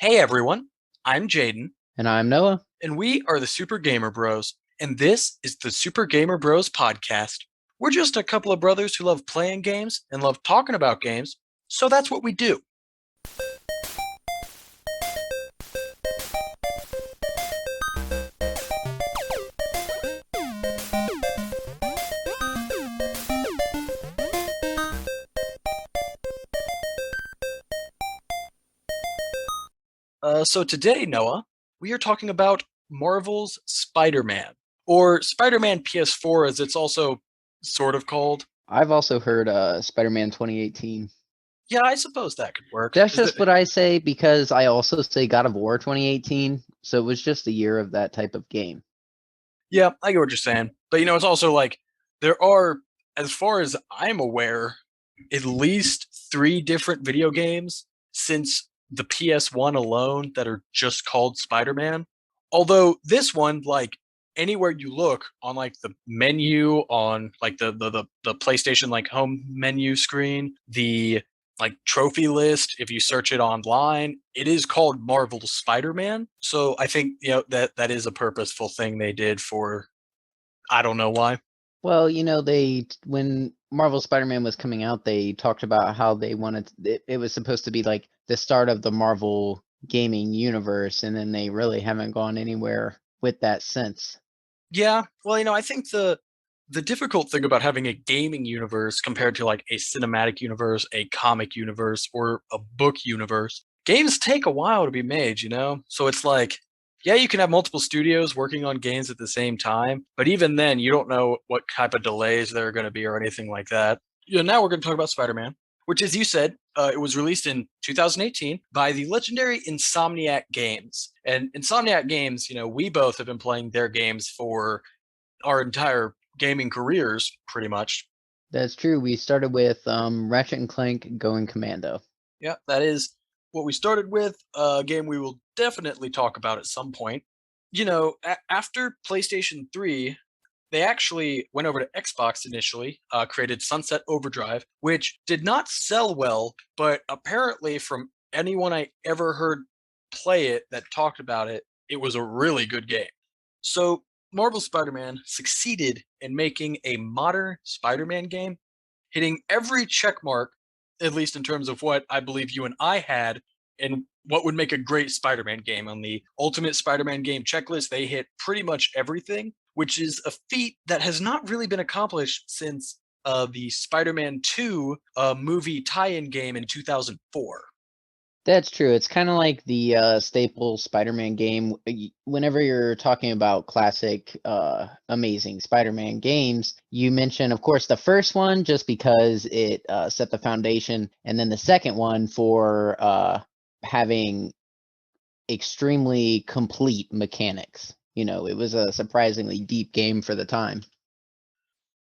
Hey everyone, I'm Jaden, And I'm Noah. and we are the Super Gamer Bros, and this is the Super Gamer Bros podcast. We're just a couple of brothers who love playing games and love talking about games, so that's what we do. So today, Noah, we are talking about Marvel's Spider-Man, or Spider-Man PS4 as it's also sort of called. I've also heard Spider-Man 2018. Yeah, I suppose that could work. That's Is that just what I say because I also say God of War 2018. So it was just a year of that type of game. Yeah, I get what you're saying. But it's also like there are, as far as I'm aware, at least three different video games since the PS1 alone that are just called Spider-Man. Although this one, like anywhere you look on like the menu on like the PlayStation like home menu screen, the like trophy list, if you search it online, it is called Marvel's Spider-Man. So I think that is a purposeful thing they did for I don't know why. Well, they when Marvel Spider-Man was coming out, they talked about how they wanted it was supposed to be like the start of the Marvel gaming universe, and then they really haven't gone anywhere with that since. Yeah, well, I think the difficult thing about having a gaming universe compared to like a cinematic universe, a comic universe, or a book universe, games take a while to be made. So it's like, yeah, you can have multiple studios working on games at the same time, but even then, you don't know what type of delays there are going to be or anything like that. Now we're going to talk about Spider-Man, which, as you said, it was released in 2018 by the legendary Insomniac Games. And Insomniac Games, we both have been playing their games for our entire gaming careers, pretty much. That's true. We started with Ratchet and Clank Going Commando. Yeah, that is what we started with. A game we will definitely talk about at some point. After PlayStation 3, they actually went over to Xbox initially, created Sunset Overdrive, which did not sell well, but apparently, from anyone I ever heard play it that talked about it, it was a really good game. So, Marvel Spider Man succeeded in making a modern Spider Man game, hitting every check mark, at least in terms of what I believe you and I had, and what would make a great Spider Man game. On the Ultimate Spider Man game checklist, they hit pretty much everything, which is a feat that has not really been accomplished since the Spider Man 2 movie tie in game in 2004. That's true. It's kind of like the staple Spider-Man game. Whenever you're talking about classic, amazing Spider-Man games, you mention, of course, the first one just because it set the foundation, and then the second one for having extremely complete mechanics. It was a surprisingly deep game for the time.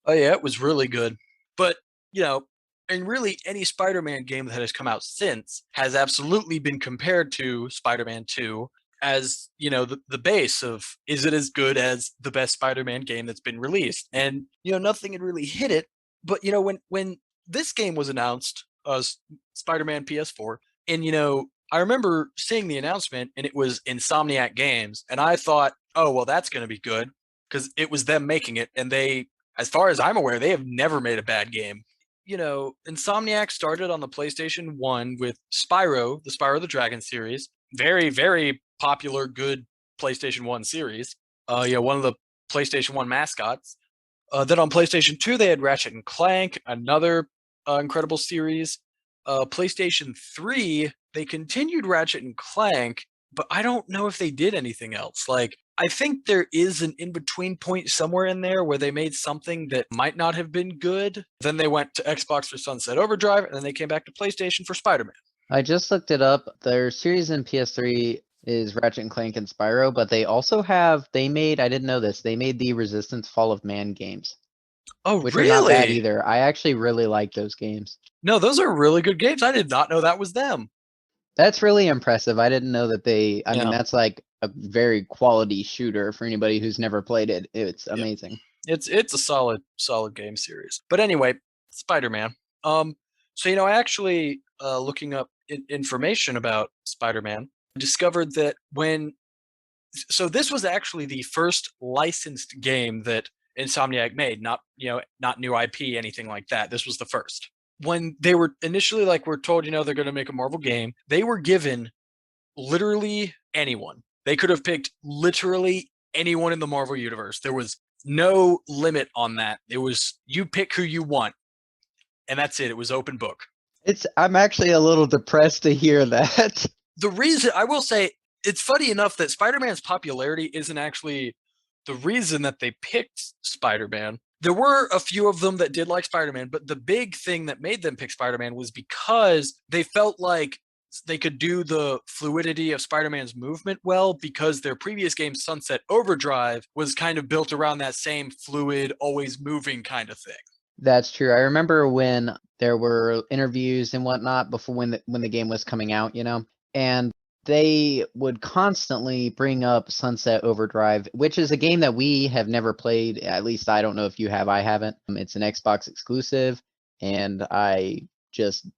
Oh yeah, it was really good. But you know, and really any Spider-Man game that has come out since has absolutely been compared to Spider-Man 2 as, the base of is it as good as the best Spider-Man game that's been released? And nothing had really hit it. But when this game was announced, Spider-Man PS4, and I remember seeing the announcement and it was Insomniac Games, and I thought, oh well, that's going to be good because it was them making it, and they, as far as I'm aware, they have never made a bad game. Insomniac started on the PlayStation 1 with Spyro, the Spyro the Dragon series. Very, very popular, good PlayStation 1 series. One of the PlayStation 1 mascots. Then on PlayStation 2, they had Ratchet and Clank, another incredible series. PlayStation 3, they continued Ratchet and Clank, but I don't know if they did anything else. Like, I think there is an in between point somewhere in there where they made something that might not have been good. Then they went to Xbox for Sunset Overdrive, and then they came back to PlayStation for Spider Man. I just looked it up. Their series in PS3 is Ratchet and Clank and Spyro, but they made, I didn't know this, they made the Resistance Fall of Man games, Oh, which are not bad really? either. I actually really like those games. No, those are really good games. I did not know that was them. That's really impressive. I didn't know that I mean, Yeah, that's like a very quality shooter for anybody who's never played it. It's yeah. amazing. It's a solid game series. But anyway, Spider Man. So I actually looking up information about Spider Man. discovered that when so this was actually the first licensed game that Insomniac made, not not new IP, anything like that. This was the first. When they were initially like were told, they're going to make a Marvel game, they were given literally anyone. They could have picked literally anyone in the Marvel universe. There was no limit on that. It was you pick who you want, and that's it. It was open book. I'm actually a little depressed to hear that. The reason I will say it's funny enough that Spider-Man's popularity isn't actually the reason that they picked Spider-Man. There were a few of them that did like Spider-Man, but the big thing that made them pick Spider-Man was because they felt like they could do the fluidity of Spider-Man's movement well because their previous game Sunset Overdrive was kind of built around that same fluid, always moving kind of thing. That's true. I remember when there were interviews and whatnot before when the game was coming out, and they would constantly bring up Sunset Overdrive, which is a game that we have never played. At least I don't know if you have. I haven't. It's an Xbox exclusive, and I just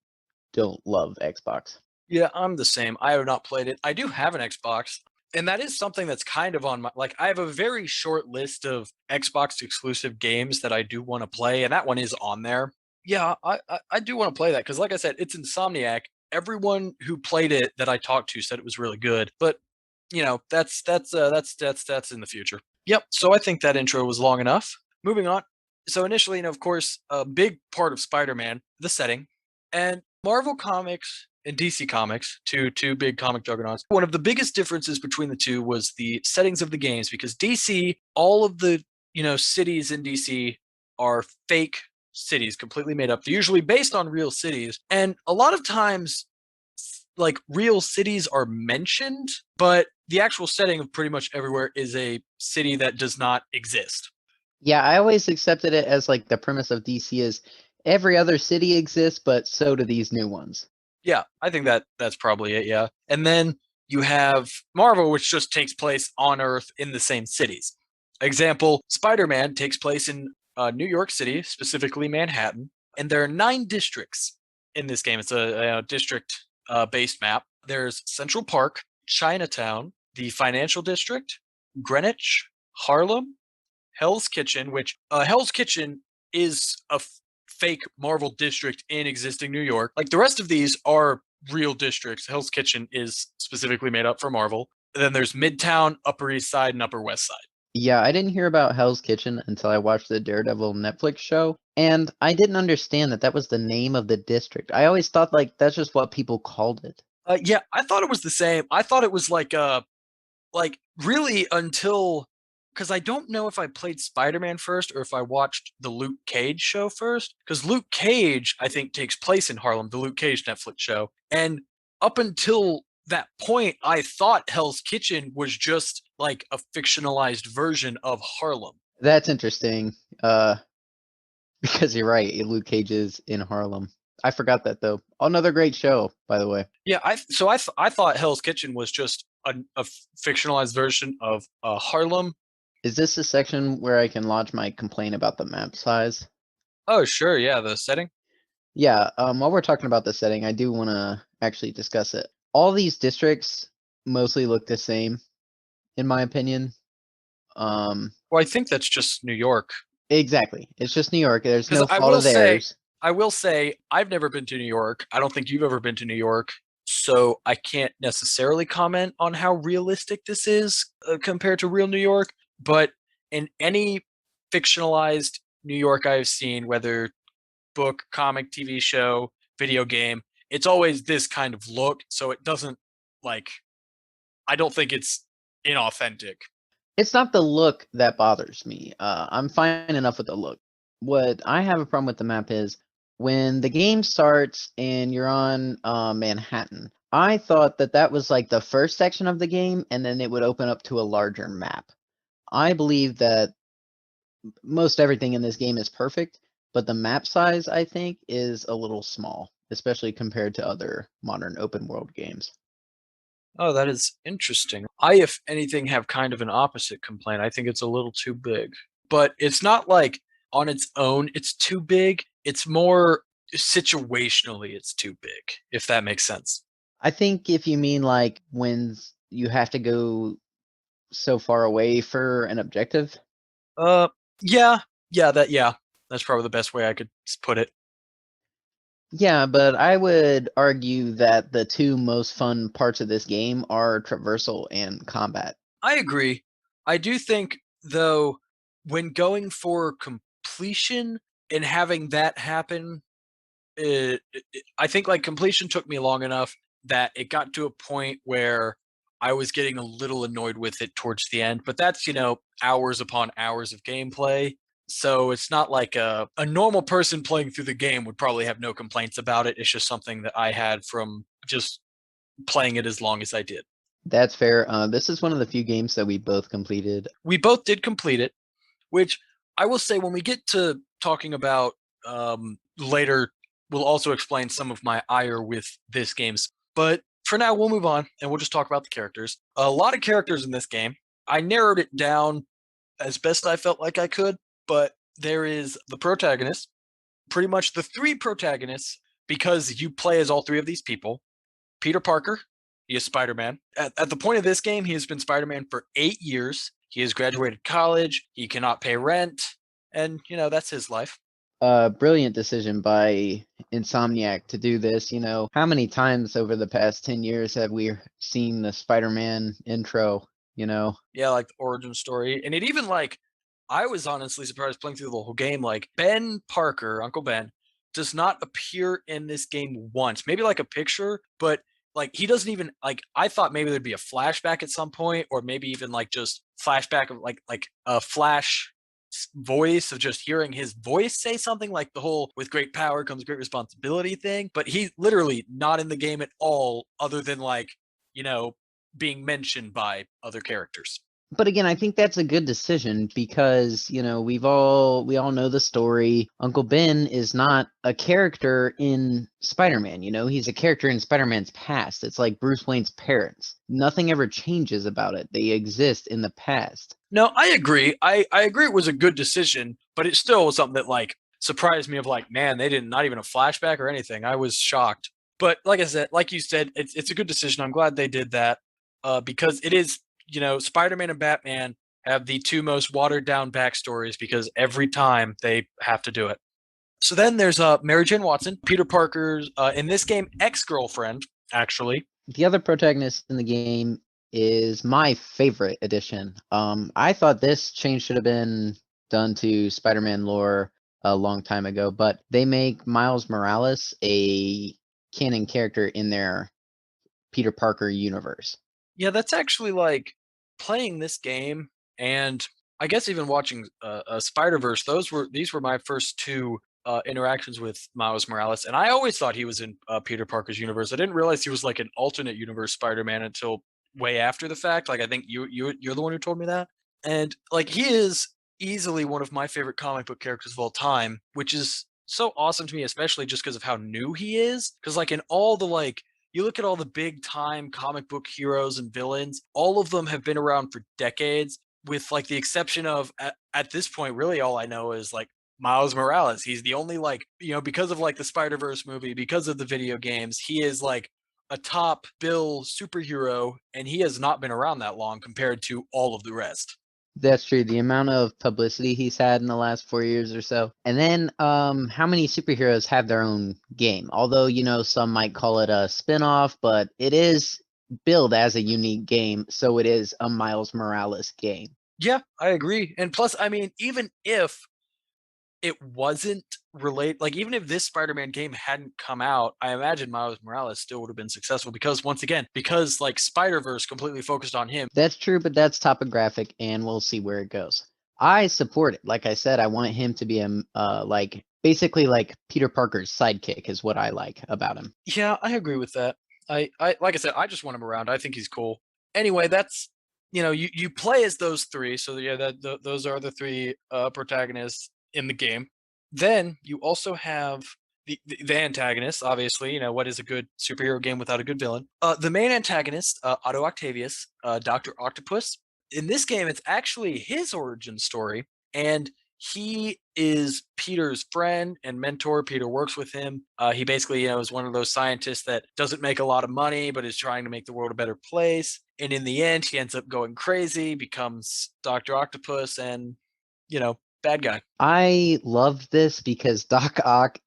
don't love Xbox. Yeah, I'm the same. I have not played it. I do have an Xbox, and that is something that's kind of on my like I have a very short list of Xbox exclusive games that I do want to play, and that one is on there. Yeah, I do want to play that because like I said, it's Insomniac. Everyone who played it that I talked to said it was really good, but that's in the future. Yep. So I think that intro was long enough. Moving on. So initially, of course, a big part of Spider-Man, the setting, and Marvel Comics and DC Comics, two big comic juggernauts. One of the biggest differences between the two was the settings of the games because DC, all of the cities in DC are fake cities, completely made up. They're usually based on real cities, and a lot of times, like real cities are mentioned, but the actual setting of pretty much everywhere is a city that does not exist. Yeah, I always accepted it as like the premise of DC is every other city exists, but so do these new ones. Yeah, I think that's probably it. Yeah, and then you have Marvel, which just takes place on Earth in the same cities. Example: Spider-Man takes place in New York City, specifically Manhattan, and there are 9 districts in this game. It's a district based map. There's Central Park, Chinatown, the Financial District, Greenwich, Harlem, Hell's Kitchen, which Hell's Kitchen is a fake Marvel district in existing New York. Like the rest of these are real districts. Hell's Kitchen is specifically made up for Marvel. And then there's Midtown, Upper East Side, and Upper West Side. Yeah, I didn't hear about Hell's Kitchen until I watched the Daredevil Netflix show, and I didn't understand that that was the name of the district. I always thought like that's just what people called it. Yeah, I thought it was the same. I thought it was like really until because I don't know if I played Spider-Man first or if I watched the Luke Cage show first. Because Luke Cage, I think, takes place in Harlem, the Luke Cage Netflix show. And up until that point, I thought Hell's Kitchen was just like a fictionalized version of Harlem. That's interesting, because you're right, Luke Cage is in Harlem. I forgot that though. Another great show, by the way. Yeah, I thought Hell's Kitchen was just a fictionalized version of Harlem. Is this the section where I can lodge my complaint about the map size? Oh, sure, yeah, the setting. Yeah, while we're talking about the setting, I do want to actually discuss it. All these districts mostly look the same, in my opinion. Well, I think that's just New York. Exactly. It's just New York. There's Because no fault of theirs. I will say, I've never been to New York. I don't think you've ever been to New York, so I can't necessarily comment on how realistic this is compared to real New York. But in any fictionalized New York I've seen, whether book, comic, TV show, video game, it's always this kind of look. So it doesn't like. I don't think it's inauthentic. It's not the look that bothers me. I'm fine enough with the look. What I have a problem with the map is when the game starts and you're on Manhattan. I thought that that was like the first section of the game, and then it would open up to a larger map. I believe that most everything in this game is perfect, but the map size, I think, is a little small, especially compared to other modern open world games. Oh, that is interesting. I, if anything, have kind of an opposite complaint. I think it's a little too big. But it's not like on its own it's too big. It's more situationally it's too big, if that makes sense. I think if you mean like when you have to go so far away for an objective. Uh, yeah, yeah, that's probably the best way I could put it. Yeah, but I would argue that the two most fun parts of this game are traversal and combat. I agree. I do think though, when going for completion and having that happen, I think like completion took me long enough that it got to a point where I was getting a little annoyed with it towards the end. But that's hours upon hours of gameplay. So it's not like a normal person playing through the game would probably have no complaints about it. It's just something that I had from just playing it as long as I did. That's fair. This is one of the few games that we both completed. We both did complete it, which I will say when we get to talking about later, we'll also explain some of my ire with this game's. But for now, we'll move on and we'll just talk about the characters. A lot of characters in this game. I narrowed it down as best I felt like I could, but there is the protagonist, pretty much the three protagonists, because you play as all three of these people. Peter Parker, he is Spider Man. At the point of this game, he has been Spider Man for 8 years. He has graduated college. He cannot pay rent. And, that's his life. Brilliant decision by Insomniac to do this. How many times over the past 10 years have we seen the Spider-Man intro, you know? Yeah, like the origin story. And it even, like, I was honestly surprised playing through the whole game. Like, Ben Parker, Uncle Ben, does not appear in this game once. Maybe like a picture, but like he doesn't even like I thought maybe there'd be a flashback at some point, or maybe even like just flashback of like a flash voice of just hearing his voice say something like the whole with great power comes great responsibility thing. But he's literally not in the game at all, other than like, you know, being mentioned by other characters. But again, I think that's a good decision because, we all know the story. Uncle Ben is not a character in Spider-Man, he's a character in Spider-Man's past. It's like Bruce Wayne's parents. Nothing ever changes about it. They exist in the past. No, I agree. I agree it was a good decision, but it still was something that like surprised me of like, man, they didn't not even a flashback or anything. I was shocked. But like I said, like you said, it's a good decision. I'm glad they did that. Because it is, Spider-Man and Batman have the two most watered down backstories because every time they have to do it. So then there's Mary Jane Watson, Peter Parker's in this game ex-girlfriend, actually. The other protagonist in the game is my favorite addition. I thought this change should have been done to Spider-Man lore a long time ago, but they make Miles Morales a canon character in their Peter Parker universe. Yeah, that's actually like playing this game, and I guess even watching Spider Verse. These were my first two interactions with Miles Morales, and I always thought he was in Peter Parker's universe. I didn't realize he was like an alternate universe Spider Man until way after the fact. Like I think you're the one who told me that, and like he is easily one of my favorite comic book characters of all time, which is so awesome to me, especially just because of how new he is. Because like in all the like you look at all the big time comic book heroes and villains, all of them have been around for decades, with like the exception of at this point, really all I know is like Miles Morales. He's the only like, because of like the Spider Verse movie, because of the video games, he is like a top bill superhero, and he has not been around that long compared to all of the rest. That's true. The amount of publicity he's had in the last 4 years or so. And then, how many superheroes have their own game? Although, some might call it a spin-off, but it is billed as a unique game, so it is a Miles Morales game. Yeah, I agree. And plus, I mean, even if it wasn't relate like even if this Spider-Man game hadn't come out, I imagine Miles Morales still would have been successful because once again, because like Spider-Verse completely focused on him. That's true, but that's topographic, and we'll see where it goes. I support it. Like I said, I want him to be like basically like Peter Parker's sidekick is what I like about him. Yeah, I agree with that. I like I said, I just want him around. I think he's cool. Anyway, that's you play as those three. So yeah, those are the three protagonists in the game. Then you also have the antagonist. Obviously, what is a good superhero game without a good villain? The main antagonist, Otto Octavius, Doctor Octopus. In this game, it's actually his origin story, and He is Peter's friend and mentor. Peter works with him. He basically, is one of those scientists that doesn't make a lot of money, but is trying to make the world a better place. And in the end, he ends up going crazy, becomes Doctor Octopus, and bad guy. I love this because Doc Ock,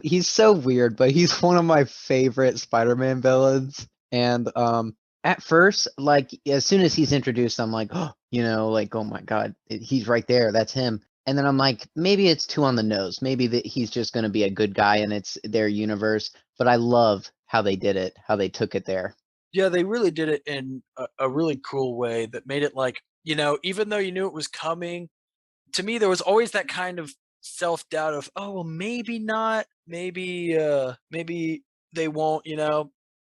he's so weird, but he's one of my favorite Spider-Man villains. And at first, like as soon as he's introduced, I'm like, oh, like oh my god, he's right there. That's him. And then I'm like, maybe it's too on the nose. Maybe that he's just going to be a good guy and it's their universe. But I love how they did it, how they took it there. Yeah, they really did it in a really cool way that made it like, even though you knew it was coming, to me there was always that kind of self-doubt of, oh well, maybe not, maybe they won't,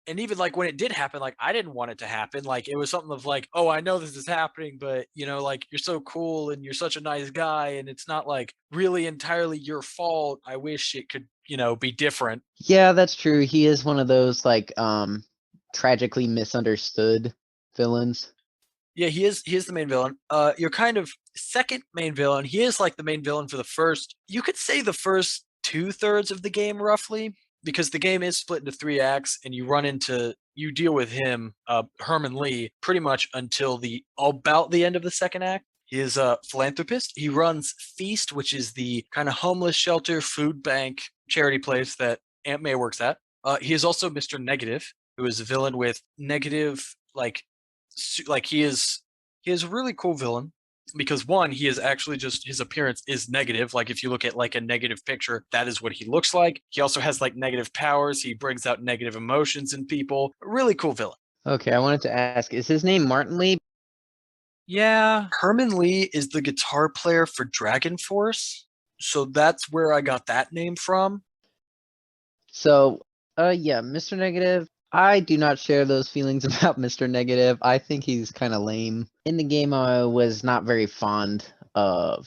and even like when it did happen, like I didn't want it to happen. Like it was something of like, oh, I know this is happening, but like you're so cool and you're such a nice guy, and it's not like really entirely your fault. I wish it could be different. Yeah, that's true. He is one of those like tragically misunderstood villains. Yeah, he is the main villain. Your kind of second main villain. He is like the main villain for the first. You could say the first 2/3 of the game, roughly, because the game is split into 3 acts, and you deal with him, Herman Lee, pretty much until the about the end of the second act. He is a philanthropist. He runs Feast, which is the kind of homeless shelter, food bank, charity place that Aunt May works at. He is also Mr. Negative, who is a villain with negative like he is a really cool villain because one, he is actually just his appearance is negative. Like if you look at like a negative picture, that is what he looks like. He also has like negative powers. He brings out negative emotions in people. A really cool villain. Okay, I wanted to ask, is his name Martin Lee? Yeah, Herman Lee is the guitar player for Dragon Force. So that's where I got that name from. So, yeah, Mr. Negative. I do not share those feelings about Mr. Negative. I think he's kind of lame. In the game, I was not very fond of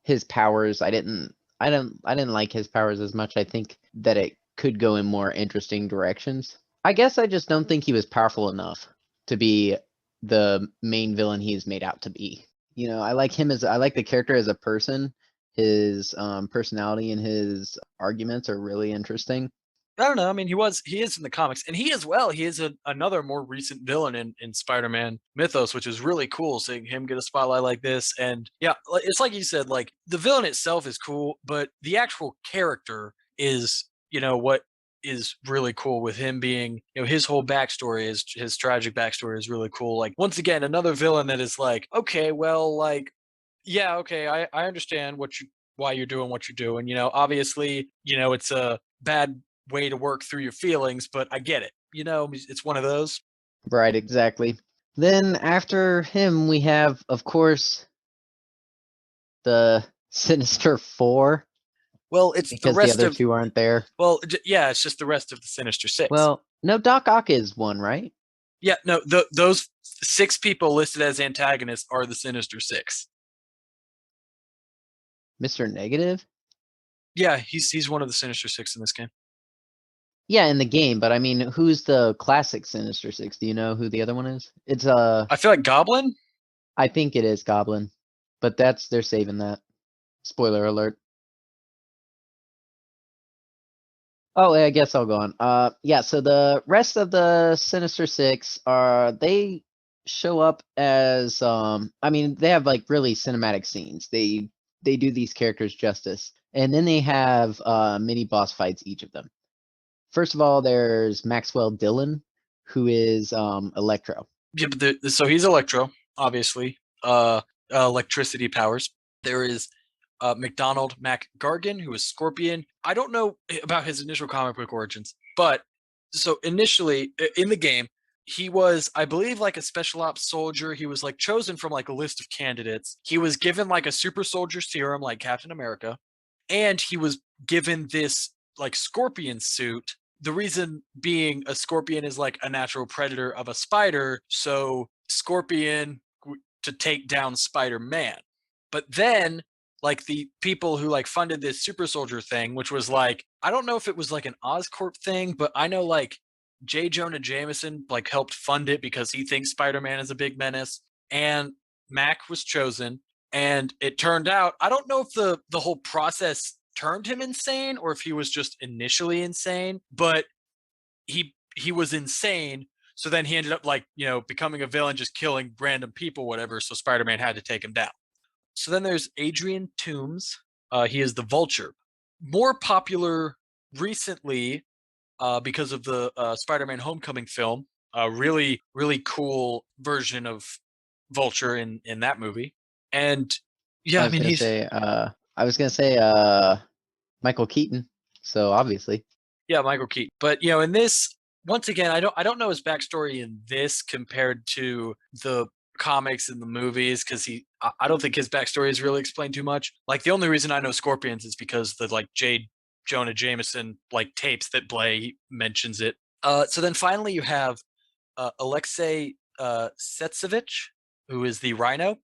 his powers. I didn't like his powers as much. I think that it could go in more interesting directions. I guess I just don't think he was powerful enough to be the main villain he's made out to be. I like the character as a person. His personality and his arguments are really interesting. I don't know. I mean, he is in the comics, and he as well. He is another more recent villain in Spider-Man mythos, which is really cool. Seeing him get a spotlight like this, and yeah, it's like you said. Like the villain itself is cool, but the actual character is, what is really cool with him being, his whole backstory is his tragic backstory is really cool. Like once again, another villain that is like, okay, well, like, yeah, okay, I understand why you're doing what you're doing. Obviously, it's a bad way to work through your feelings, but I get it. It's one of those. Right, exactly. Then after him, we have, of course, the Sinister Four, Well, it's the because the rest other of two aren't there. yeah, it's just the rest of the Sinister Six. Well, no, Doc Ock is one, right? Yeah, no, those six people listed as antagonists are the Sinister Six. Mr. Negative? Yeah, he's one of the Sinister Six in this game. Yeah, in the game, but I mean, who's the classic Sinister Six? Do you know who the other one is? It's I feel like Goblin. I think it is Goblin, but they're saving that. Spoiler alert. Oh, I guess I'll go on. Yeah, so the rest of the Sinister Six they show up as I mean, they have like really cinematic scenes. They do these characters justice. And then they have mini boss fights, each of them. First of all, there's Maxwell Dillon, who is Electro. Yeah, but so he's Electro, obviously. Electricity powers. There is McDonald Mac Gargan, who is Scorpion. I don't know about his initial comic book origins, but so initially in the game, he was, I believe, like a special ops soldier. He was like chosen from like a list of candidates. He was given like a super soldier serum, like Captain America, and he was given this like scorpion suit. The reason being a scorpion is like a natural predator of a spider, so scorpion to take down Spider-Man. But then like the people who like funded this super soldier thing, which was like, I don't know if it was like an Oscorp thing, but I know like J. Jonah Jameson like helped fund it because he thinks Spider-Man is a big menace. And Mac was chosen. And it turned out, I don't know if the whole process turned him insane or if he was just initially insane, but he was insane. So then he ended up like, becoming a villain, just killing random people, whatever. So Spider-Man had to take him down. So then there's Adrian Toomes. He is the Vulture. More popular recently because of the Spider-Man Homecoming film. A really, really cool version of Vulture in that movie. And I yeah, I was mean gonna he's say, Michael Keaton. So obviously, yeah, Michael Keaton. But in this, once again, I don't know his backstory in this compared to the comics and the movies because I don't think his backstory is really explained too much. Like the only reason I know Scorpions is because the like J. Jonah Jameson like tapes that Blay mentions it. So then finally you have Alexei Setsevich, who is the Rhino.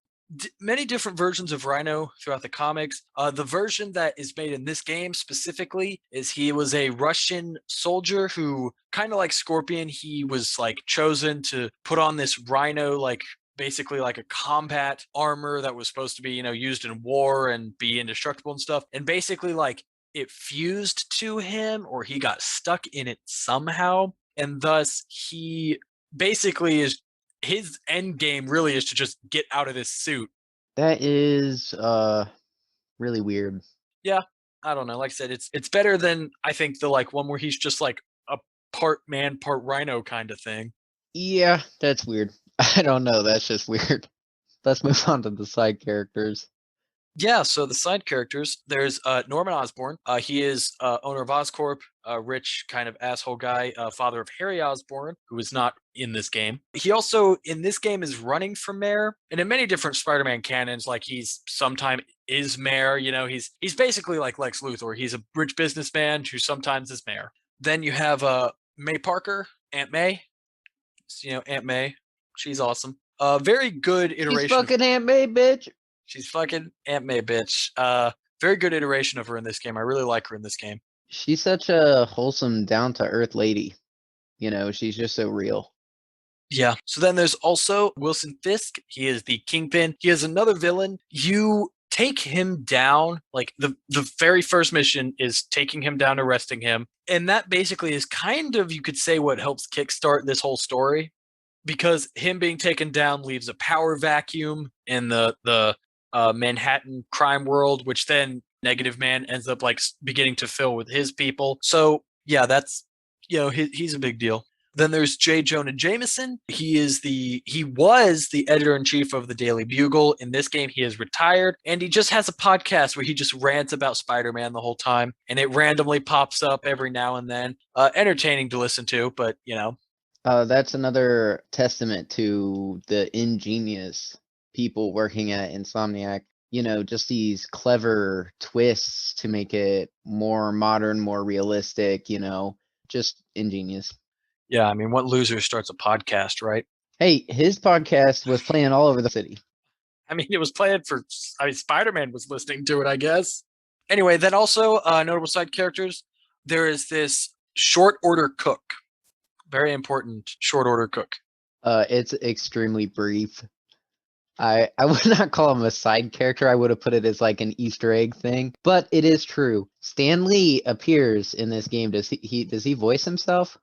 Many different versions of Rhino throughout the comics. The version that is made in this game specifically is he was a Russian soldier who, kind of like Scorpion, he was like chosen to put on this Rhino, like basically like a combat armor that was supposed to be, used in war and be indestructible and stuff. And basically, like it fused to him or he got stuck in it somehow. And thus he basically is his end game really is to just get out of this suit. that is really weird. Yeah, I don't know. Like I said, it's better than I think the like one where he's just like a part man, part rhino kind of thing. Yeah, that's weird. I don't know. That's just weird. Let's move on to the side characters. Yeah, so the side characters, there's Norman Osborn. He is owner of Oscorp, a rich kind of asshole guy, father of Harry Osborn, who is not in this game. He also in this game is running for mayor, and in many different Spider-Man canons, like he's sometime is mayor. He's basically like Lex Luthor. He's a rich businessman who sometimes is mayor. Then you have May Parker, Aunt May. Aunt May, she's awesome. A very good She's iteration of fucking Aunt May, bitch. She's fucking Aunt May, bitch. Very good iteration of her in this game. I really like her in this game. She's such a wholesome, down to earth lady. She's just so real. Yeah. So then there's also Wilson Fisk. He is the Kingpin. He is another villain. You take him down. Like the very first mission is taking him down, arresting him, and that basically is kind of, you could say, what helps kickstart this whole story, because him being taken down leaves a power vacuum in the Manhattan crime world, which then Negative Man ends up like beginning to fill with his people. So yeah, that's he's a big deal. Then there's J. Jonah Jameson. He was the editor in chief of the Daily Bugle. In this game, he is retired, and he just has a podcast where he just rants about Spider-Man the whole time, and it randomly pops up every now and then. Entertaining to listen to, but That's another testament to the ingenious people working at Insomniac. Just these clever twists to make it more modern, more realistic, just ingenious. yeah, I mean, what loser starts a podcast, right? Hey, his podcast was playing all over the city. I mean, it was planned for. I mean, Spider-Man was listening to it, I guess. Anyway, then also notable side characters. There is this short order cook, very important short order cook. It's extremely brief. I would not call him a side character. I would have put it as like an Easter egg thing. But it is true. Stan Lee appears in this game. Does he voice himself?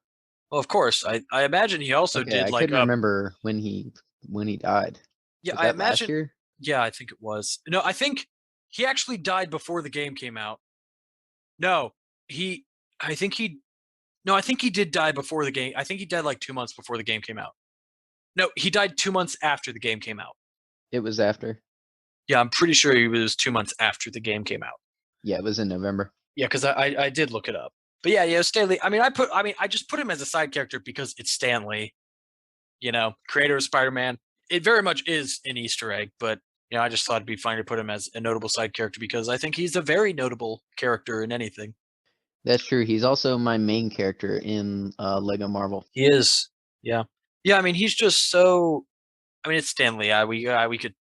Well, of course, I imagine he also Okay, did I like couldn't remember when he died. yeah, Was I that last imagine year? yeah, I think it was. No, I think he actually died before the game came out. No, he I think he no, I think he did die before the game. I think he died like 2 months before the game came out. No, he died 2 months after the game came out. It was after. Yeah, I'm pretty sure it was 2 months after the game came out. Yeah, it was in November. Yeah, because I did look it up. But yeah, Stanley. I just put him as a side character because it's Stanley, creator of Spider-Man. It very much is an Easter egg, but I just thought it'd be fine to put him as a notable side character because I think he's a very notable character in anything. That's true. He's also my main character in Lego Marvel. He is. Yeah. Yeah, I mean, he's just so. I mean, it's Stanley. We could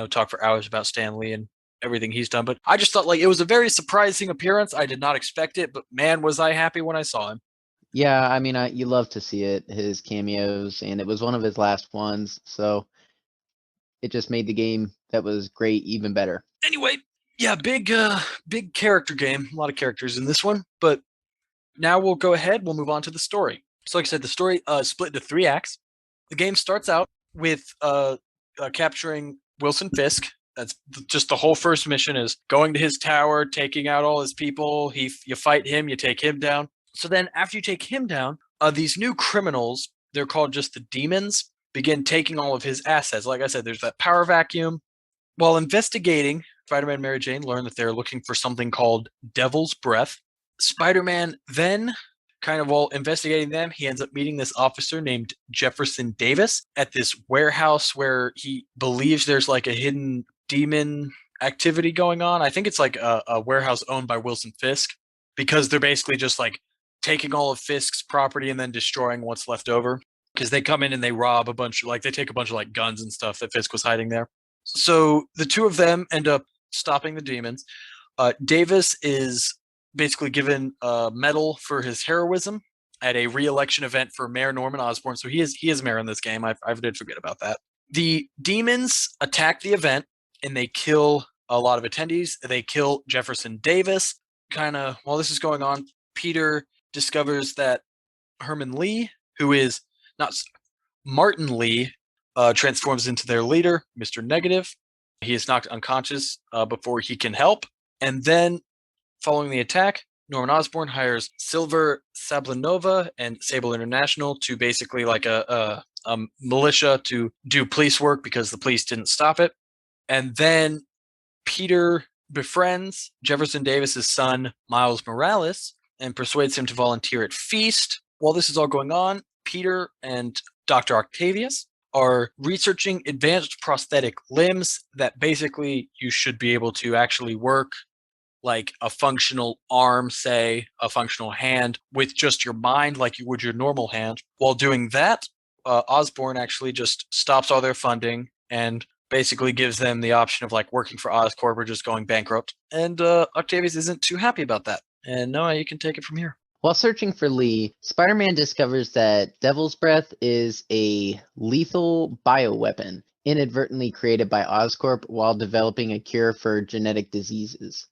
talk for hours about Stanley and everything he's done, but I just thought like it was a very surprising appearance. I did not expect it, but man, was I happy when I saw him. Yeah, I mean, you love to see it, his cameos, and it was one of his last ones. So it just made the game that was great even better. Anyway, yeah, big character game. A lot of characters in this one, but now we'll go ahead. We'll move on to the story. So, like I said, the story split into 3 acts. The game starts out with capturing Wilson Fisk. That's just the whole first mission is going to his tower, taking out all his people. You fight him, you take him down. So then, after you take him down, these new criminals, they're called just the demons, begin taking all of his assets. Like I said, there's that power vacuum. While investigating, Spider-Man and Mary Jane learn that they're looking for something called Devil's Breath. Spider-Man then, kind of while investigating them, he ends up meeting this officer named Jefferson Davis at this warehouse where he believes there's like a hidden demon activity going on. I think it's like a warehouse owned by Wilson Fisk, because they're basically just like taking all of Fisk's property and then destroying what's left over. Because they come in and they rob a bunch, like they take a bunch of like guns and stuff that Fisk was hiding there. So the two of them end up stopping the demons. Davis is basically given a medal for his heroism at a re-election event for Mayor Norman Osborn. So he is mayor in this game. I did forget about that. The demons attack the event and they kill a lot of attendees. They kill Jefferson Davis. Kind of while this is going on, Peter discovers that Herman Lee, who is not Martin Lee, transforms into their leader, Mr. Negative. He is knocked unconscious before he can help. And then, following the attack, Norman Osborn hires Silver Sablinova and Sable International to basically like a militia to do police work because the police didn't stop it. And then Peter befriends Jefferson Davis's son, Miles Morales, and persuades him to volunteer at Feast. While this is all going on, Peter and Dr. Octavius are researching advanced prosthetic limbs that basically you should be able to actually work, like a functional arm, say, a functional hand, with just your mind like you would your normal hand. While doing that, Osborn actually just stops all their funding and basically gives them the option of like working for Oscorp or just going bankrupt. And Octavius isn't too happy about that. And Noah, you can take it from here. While searching for Lee, Spider-Man discovers that Devil's Breath is a lethal bioweapon inadvertently created by Oscorp while developing a cure for genetic diseases.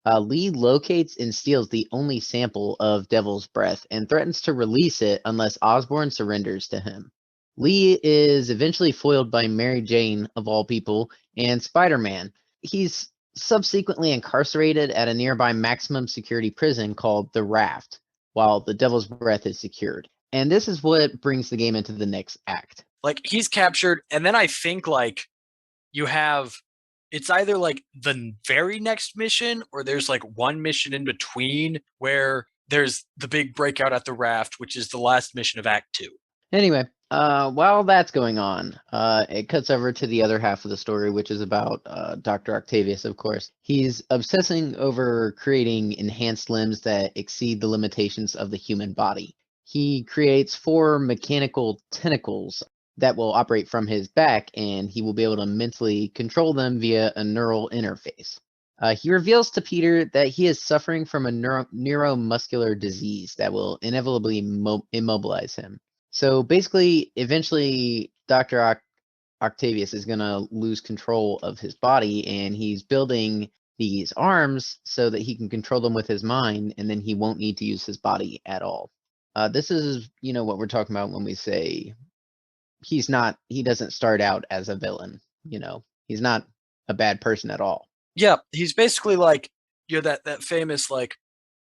Lee locates and steals the only sample of Devil's Breath and threatens to release it unless Osborn surrenders to him. Lee is eventually foiled by Mary Jane, of all people, and Spider-Man. He's subsequently incarcerated at a nearby maximum security prison called the Raft, while the Devil's Breath is secured. And this is what brings the game into the next act. Like, he's captured, and then I think, like, you have, it's either, like, the very next mission, or there's, like, one mission in between where there's the big breakout at the Raft, which is the last mission of Act 2. Anyway, while that's going on, it cuts over to the other half of the story, which is about Dr. Octavius, of course. He's obsessing over creating enhanced limbs that exceed the limitations of the human body. He creates 4 mechanical tentacles that will operate from his back, and he will be able to mentally control them via a neural interface. He reveals to Peter that he is suffering from a neuromuscular disease that will inevitably immobilize him. So basically, eventually, Dr. Octavius is going to lose control of his body, and he's building these arms so that he can control them with his mind, and then he won't need to use his body at all. This is, what we're talking about when we say he doesn't start out as a villain. He's not a bad person at all. Yeah, he's basically like, that famous, like,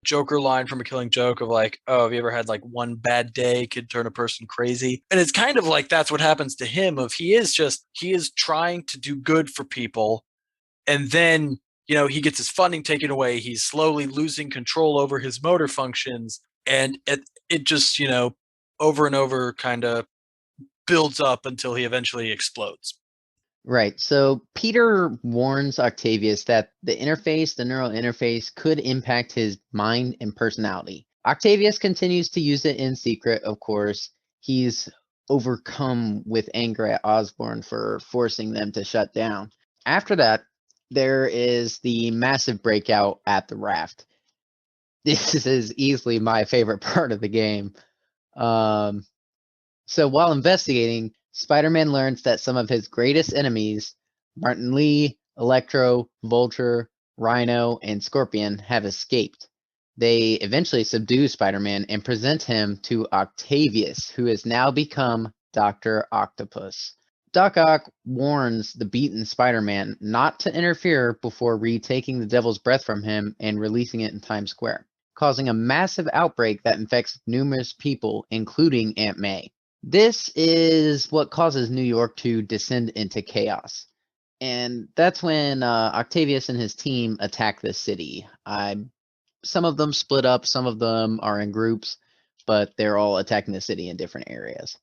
Joker line from A Killing Joke of like, oh, have you ever had like one bad day could turn a person crazy? And it's kind of like that's what happens to him. He is trying to do good for people, and then he gets his funding taken away. He's slowly losing control over his motor functions, and it just over and over kind of builds up until he eventually explodes. Right. So Peter warns Octavius that the neural interface, could impact his mind and personality. Octavius continues to use it in secret, of course. He's overcome with anger at Osborn for forcing them to shut down. After that, there is the massive breakout at the Raft. This is easily my favorite part of the game. So while investigating, Spider-Man learns that some of his greatest enemies, Martin Lee, Electro, Vulture, Rhino, and Scorpion, have escaped. They eventually subdue Spider-Man and present him to Octavius, who has now become Dr. Octopus. Doc Ock warns the beaten Spider-Man not to interfere before retaking the Devil's Breath from him and releasing it in Times Square, causing a massive outbreak that infects numerous people, including Aunt May. This is what causes New York to descend into chaos. And that's when Octavius and his team attack the city. Some of them split up, some of them are in groups, but they're all attacking the city in different areas.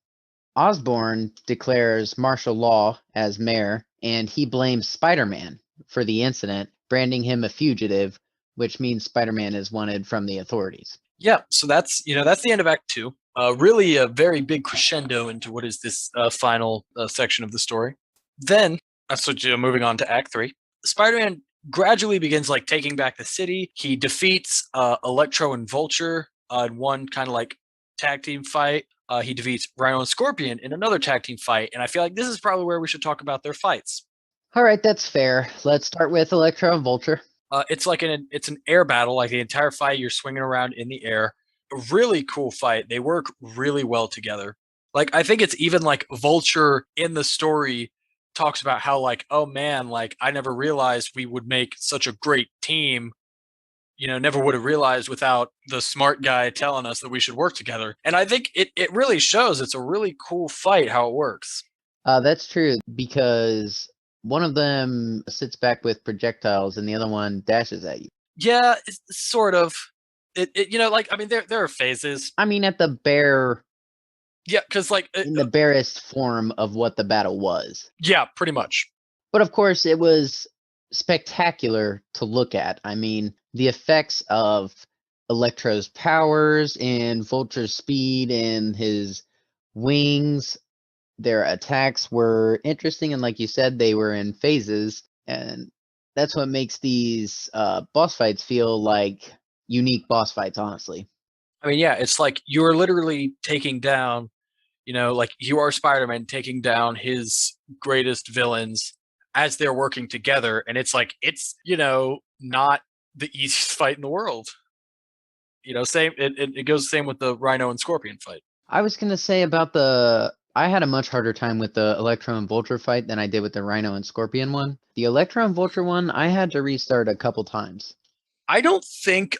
Osborn declares martial law as mayor, and he blames Spider-Man for the incident, branding him a fugitive, which means Spider-Man is wanted from the authorities. Yeah, so that's the end of Act Two. Really a very big crescendo into what is this final section of the story. Then, moving on to Act Three, Spider-Man gradually begins like taking back the city. He defeats Electro and Vulture in one kind of like tag team fight. He defeats Rhino and Scorpion in another tag team fight, and I feel like this is probably where we should talk about their fights. All right, that's fair. Let's start with Electro and Vulture. It's an air battle. Like the entire fight, you're swinging around in the air. A really cool fight. They work really well together. Like I think it's even like Vulture in the story talks about how like, oh man, like I never realized we would make such a great team. Never would have realized without the smart guy telling us that we should work together. And I think it really shows. It's a really cool fight how it works. That's true because one of them sits back with projectiles and the other one dashes at you. Yeah, it's sort of. Like I mean, there are phases. I mean, at the bare Yeah, because like in the barest form of what the battle was. yeah, pretty much. But of course, it was spectacular to look at. I mean, the effects of Electro's powers and Vulture's speed and his wings, their attacks were interesting. And like you said, they were in phases. And that's what makes these boss fights feel like unique boss fights, honestly. I mean, yeah, it's like you're literally taking down, like you are Spider-Man taking down his greatest villains as they're working together, and it's like it's not the easiest fight in the world. Same. It goes the same with the Rhino and Scorpion fight. I was gonna say about I had a much harder time with the Electro and Vulture fight than I did with the Rhino and Scorpion one. The Electro and Vulture one, I had to restart a couple times. I don't think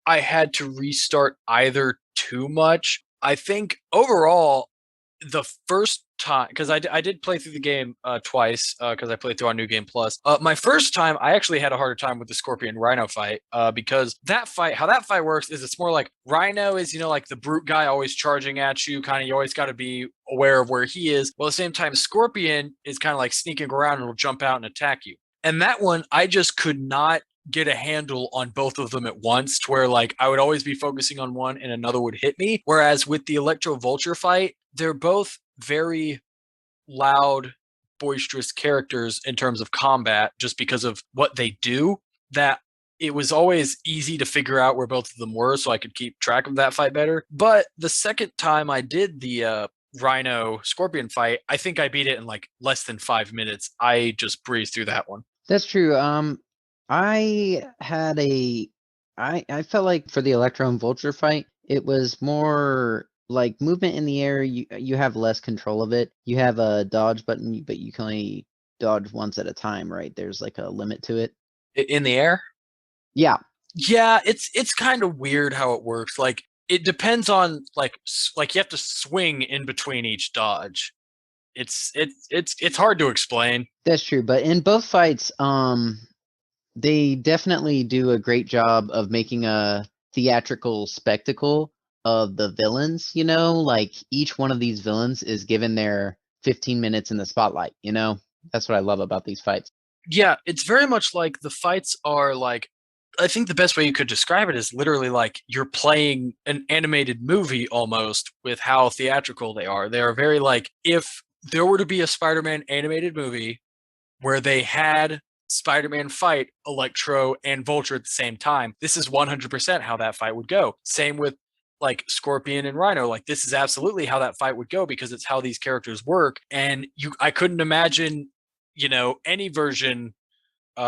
I had to restart either too much. I think overall the first time, because I did play through the game twice, because I played through on New Game Plus. My first time I actually had a harder time with the Scorpion Rhino fight, because how that fight works is it's more like Rhino is like the brute guy always charging at you, kind of you always got to be aware of where he is, while at the same time Scorpion is kind of like sneaking around and will jump out and attack you. And that one I just could not get a handle on both of them at once, to where like I would always be focusing on one and another would hit me. Whereas with the Electro Vulture fight, they're both very loud, boisterous characters in terms of combat, just because of what they do, that it was always easy to figure out where both of them were, so I could keep track of that fight better. But the second time I did the Rhino Scorpion fight, I think I beat it in like less than 5 minutes. I just breezed through that one. That's true. I had I felt like for the Electro and Vulture fight, it was more like movement in the air. You have less control of it. You have a dodge button, but you can only dodge once at a time, right? There's like a limit to it. In the air? Yeah, Yeah, it's kind of weird how it works. Like it depends on like you have to swing in between each dodge. It's hard to explain. that's true. But in both fights, they definitely do a great job of making a theatrical spectacle of the villains, like each one of these villains is given their 15 minutes in the spotlight, That's what I love about these fights. Yeah, it's very much like the fights are like, I think the best way you could describe it is literally like you're playing an animated movie almost, with how theatrical they are. They are very like, if there were to be a Spider-Man animated movie where they had Spider-Man fight Electro and Vulture at the same time, this is 100% how that fight would go. Same with like Scorpion and Rhino. Like this is absolutely how that fight would go because it's how these characters work. And I couldn't imagine, any version,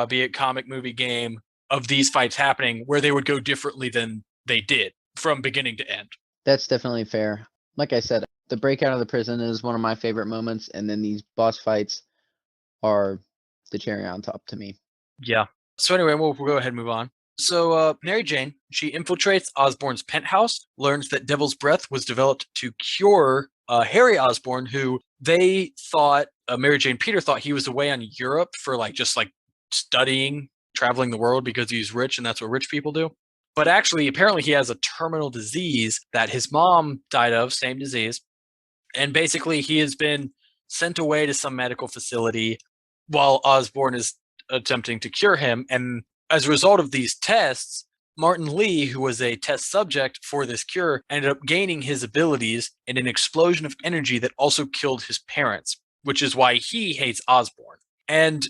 be it comic, movie, game, of these fights happening where they would go differently than they did from beginning to end. That's definitely fair. Like I said, the breakout of the prison is one of my favorite moments, and then these boss fights are the cherry on top to me. Yeah. So anyway, we'll go ahead and move on. So Mary Jane, she infiltrates Osborn's penthouse, learns that Devil's Breath was developed to cure Harry Osborn, who they thought, Mary Jane Peter thought he was away on Europe for just studying, traveling the world because he's rich and that's what rich people do. But actually, apparently he has a terminal disease that his mom died of, same disease. And basically he has been sent away to some medical facility while Osborn is attempting to cure him. And as a result of these tests, Martin Lee, who was a test subject for this cure, ended up gaining his abilities in an explosion of energy that also killed his parents, which is why he hates Osborn. And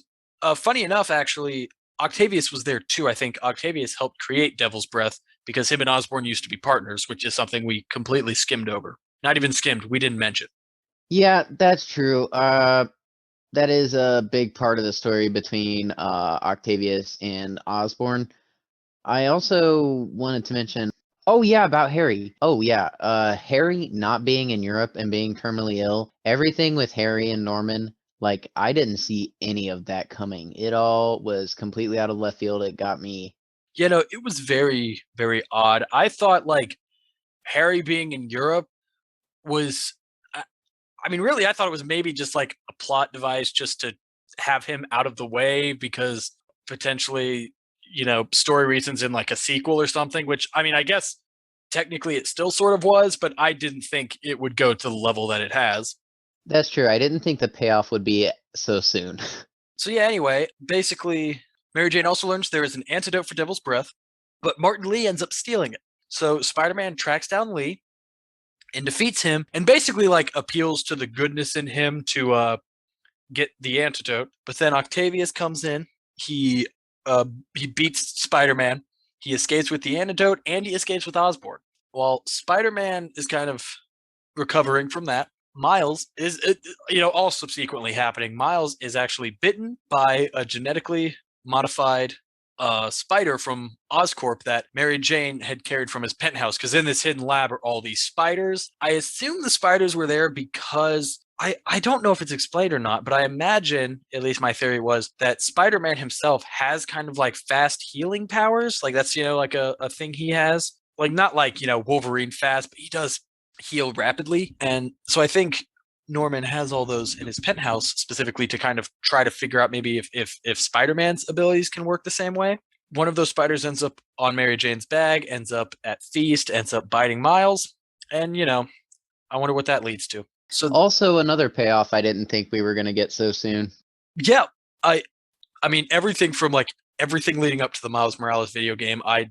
funny enough, actually, Octavius was there too. I think Octavius helped create Devil's Breath because him and Osborn used to be partners, which is something we completely skimmed over. Not even skimmed, we didn't mention. Yeah, that's true. That is a big part of the story between Octavius and Osborn. I also wanted to mention, oh yeah, about Harry. Oh yeah, Harry not being in Europe and being terminally ill. Everything with Harry and Norman, like I didn't see any of that coming. It all was completely out of left field. It got me. It was very, very odd. I thought Harry being in Europe was, I mean, really, I thought it was maybe just like a plot device just to have him out of the way because potentially, story reasons in like a sequel or something, which I mean, I guess technically it still sort of was, but I didn't think it would go to the level that it has. That's true. I didn't think the payoff would be so soon. So, yeah, anyway, basically, Mary Jane also learns there is an antidote for Devil's Breath, but Martin Lee ends up stealing it. So, Spider Man tracks down Lee and defeats him and basically appeals to the goodness in him to get the antidote. But then Octavius comes in. He uh, he beats Spider-Man. He escapes with the antidote and he escapes with Osborn. While Spider-Man is kind of recovering from that, Miles is all subsequently happening. Miles is actually bitten by a genetically modified spider from Oscorp that Mary Jane had carried from his penthouse. Because in this hidden lab are all these spiders. I assume the spiders were there because I don't know if it's explained or not, but I imagine, at least my theory was, that Spider Man himself has kind of fast healing powers. Like that's, like a thing he has. Like not Wolverine fast, but he does heal rapidly. And so I think Norman has all those in his penthouse specifically to kind of try to figure out maybe if Spider-Man's abilities can work the same way. One of those spiders ends up on Mary Jane's bag, ends up at Feast, ends up biting Miles, and I wonder what that leads to. So Also, another payoff I didn't think we were going to get so soon. yeah, I mean everything from everything leading up to the Miles Morales video game, I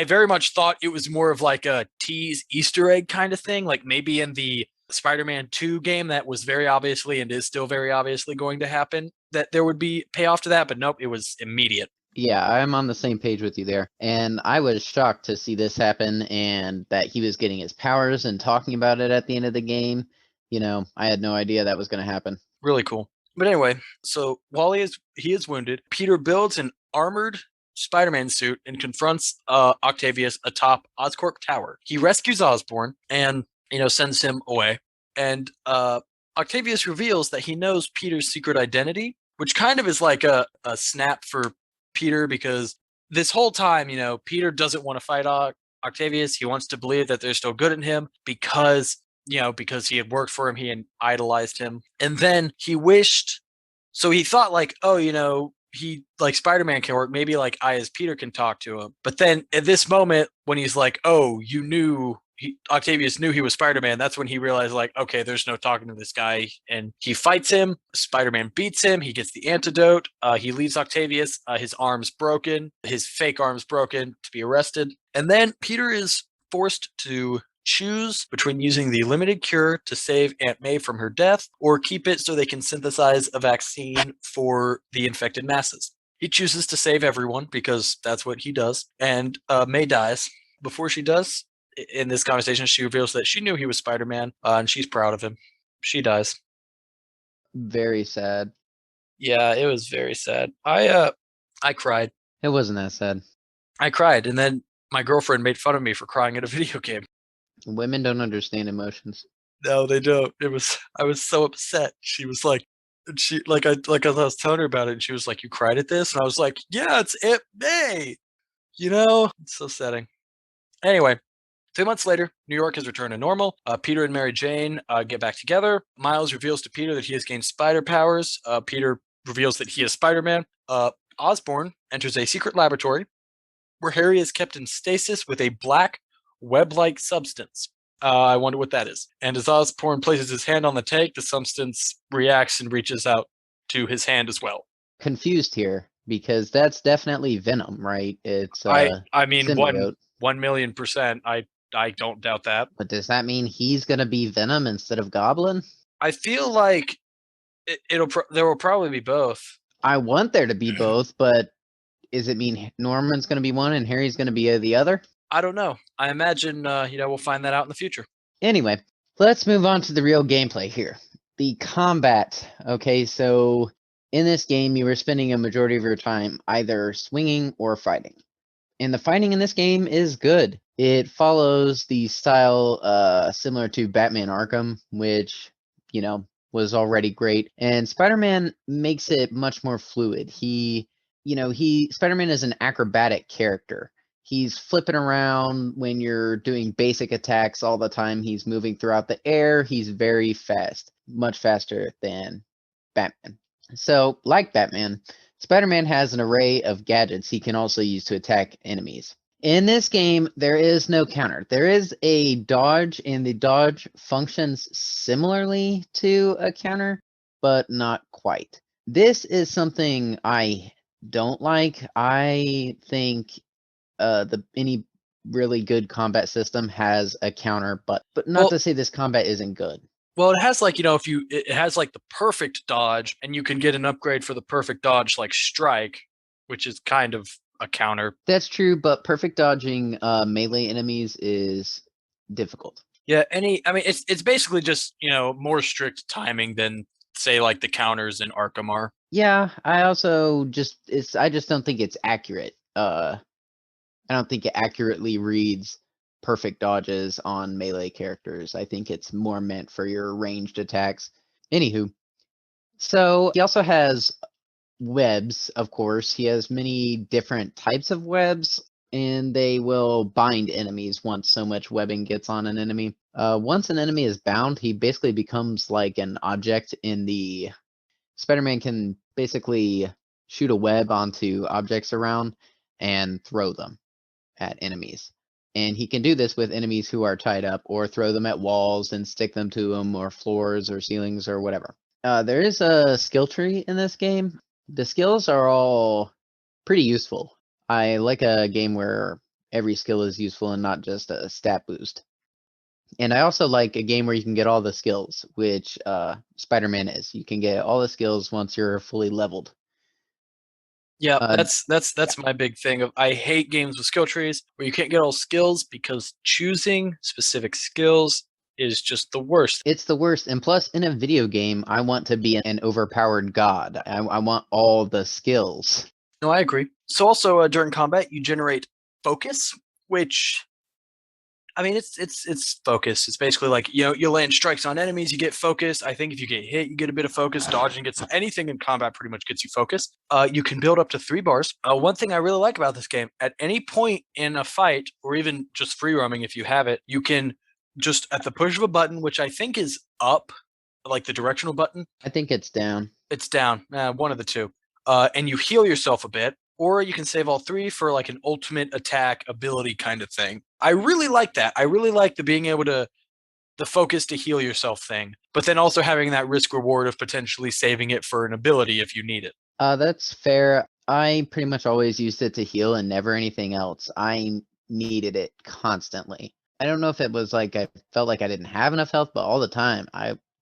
very much thought it was more of a tease Easter egg kind of thing, like maybe in the Spider-Man 2 game that was very obviously and is still very obviously going to happen, that there would be payoff to that, but nope, it was immediate. Yeah, I'm on the same page with you there. And I was shocked to see this happen and that he was getting his powers and talking about it at the end of the game. I had no idea that was going to happen. Really cool. But anyway, so while he is wounded, Peter builds an armored Spider-Man suit and confronts Octavius atop Oscorp Tower. He rescues Osborn and sends him away. And Octavius reveals that he knows Peter's secret identity, which kind of is like a snap for Peter because this whole time, Peter doesn't want to fight Octavius. He wants to believe that there's still good in him because because he had worked for him, he had idolized him. And then he wished, so he thought oh, he Spider-Man can work. Maybe I as Peter can talk to him. But then at this moment when he's oh, Octavius knew he was Spider-Man, that's when he realized okay, there's no talking to this guy. And he fights him. Spider-Man beats him. He gets the antidote. He leaves Octavius, his arm's broken, his fake arm's broken, to be arrested. And then Peter is forced to choose between using the limited cure to save Aunt May from her death or keep it so they can synthesize a vaccine for the infected masses. He chooses to save everyone because that's what he does. And May dies. Before she does, in this conversation, she reveals that she knew he was Spider-Man, and she's proud of him. She dies. Very sad. Yeah, it was very sad. I cried. It wasn't that sad. I cried, and then my girlfriend made fun of me for crying at a video game. Women don't understand emotions. No, they don't. I was so upset. She was like, she like I was telling her about it, and she was like, "You cried at this?" And I was like, "Yeah, it's Aunt May." It's so setting. Anyway, 2 months later, New York has returned to normal. Peter and Mary Jane get back together. Miles reveals to Peter that he has gained spider powers. Peter reveals that he is Spider-Man. Osborn enters a secret laboratory where Harry is kept in stasis with a black web-like substance. I wonder what that is. And as Osborn places his hand on the tank, the substance reacts and reaches out to his hand as well. Confused here because that's definitely Venom, right? It's I mean symbiote. 1,000,000%. I don't doubt that. But does that mean he's gonna be Venom instead of Goblin? I feel like there will probably be both. I want there to be both, but does it mean Norman's gonna be one and Harry's gonna be the other? I don't know. I imagine we'll find that out in the future. Anyway, let's move on to the real gameplay here. The combat. Okay, so in this game, you were spending a majority of your time either swinging or fighting. And the fighting in this game is good. It follows the style similar to Batman Arkham, which, was already great. And Spider-Man makes it much more fluid. Spider-Man is an acrobatic character. He's flipping around when you're doing basic attacks all the time. He's moving throughout the air. He's very fast, much faster than Batman. So, like Batman, Spider-Man has an array of gadgets he can also use to attack enemies. In this game, there is no counter. There is a dodge, and the dodge functions similarly to a counter, but not quite. This is something I don't like. I think any really good combat system has a counter, but not to say this combat isn't good. Well, it has like if it has like the perfect dodge, and you can get an upgrade for the perfect dodge like strike, which is kind of a counter. That's true, but perfect dodging melee enemies is difficult. Yeah, it's basically just more strict timing than say like the counters in Arkham are. Yeah, I just don't think it's accurate. I don't think it accurately reads perfect dodges on melee characters. I think it's more meant for your ranged attacks. Anywho, so he also has webs, of course. He has many different types of webs, and they will bind enemies once so much webbing gets on an enemy. Once an enemy is bound, he basically becomes like an object in the... Spider-Man can basically shoot a web onto objects around and throw them at enemies. And he can do this with enemies who are tied up, or throw them at walls and stick them to them, or floors or ceilings or whatever. There is a skill tree in this game. The skills are all pretty useful. I like a game where every skill is useful and not just a stat boost. And I also like a game where you can get all the skills, which Spider-Man is. You can get all the skills once you're fully leveled. Yeah, that's my big thing. I hate games with skill trees where you can't get all skills, because choosing specific skills is just the worst. It's the worst. And plus, in a video game, I want to be an overpowered god. I want all the skills. No, I agree. So also during combat, you generate focus, which it's focus. It's basically like you land strikes on enemies, you get focus. I think if you get hit, you get a bit of focus. Dodging gets anything in combat pretty much gets you focus. You can build up to 3 bars. One thing I really like about this game: at any point in a fight, or even just free roaming, if you have it, you can just at the push of a button, which I think is up, like the directional button. I think it's down. It's down. One of the two. And you heal yourself a bit, or you can save all 3 for like an ultimate attack ability kind of thing. I really like that. I really like the being able to the focus to heal yourself thing, but then also having that risk reward of potentially saving it for an ability if you need it. That's fair. I pretty much always used it to heal and never anything else. I needed it constantly. I don't know if it was like I felt like I didn't have enough health, but all the time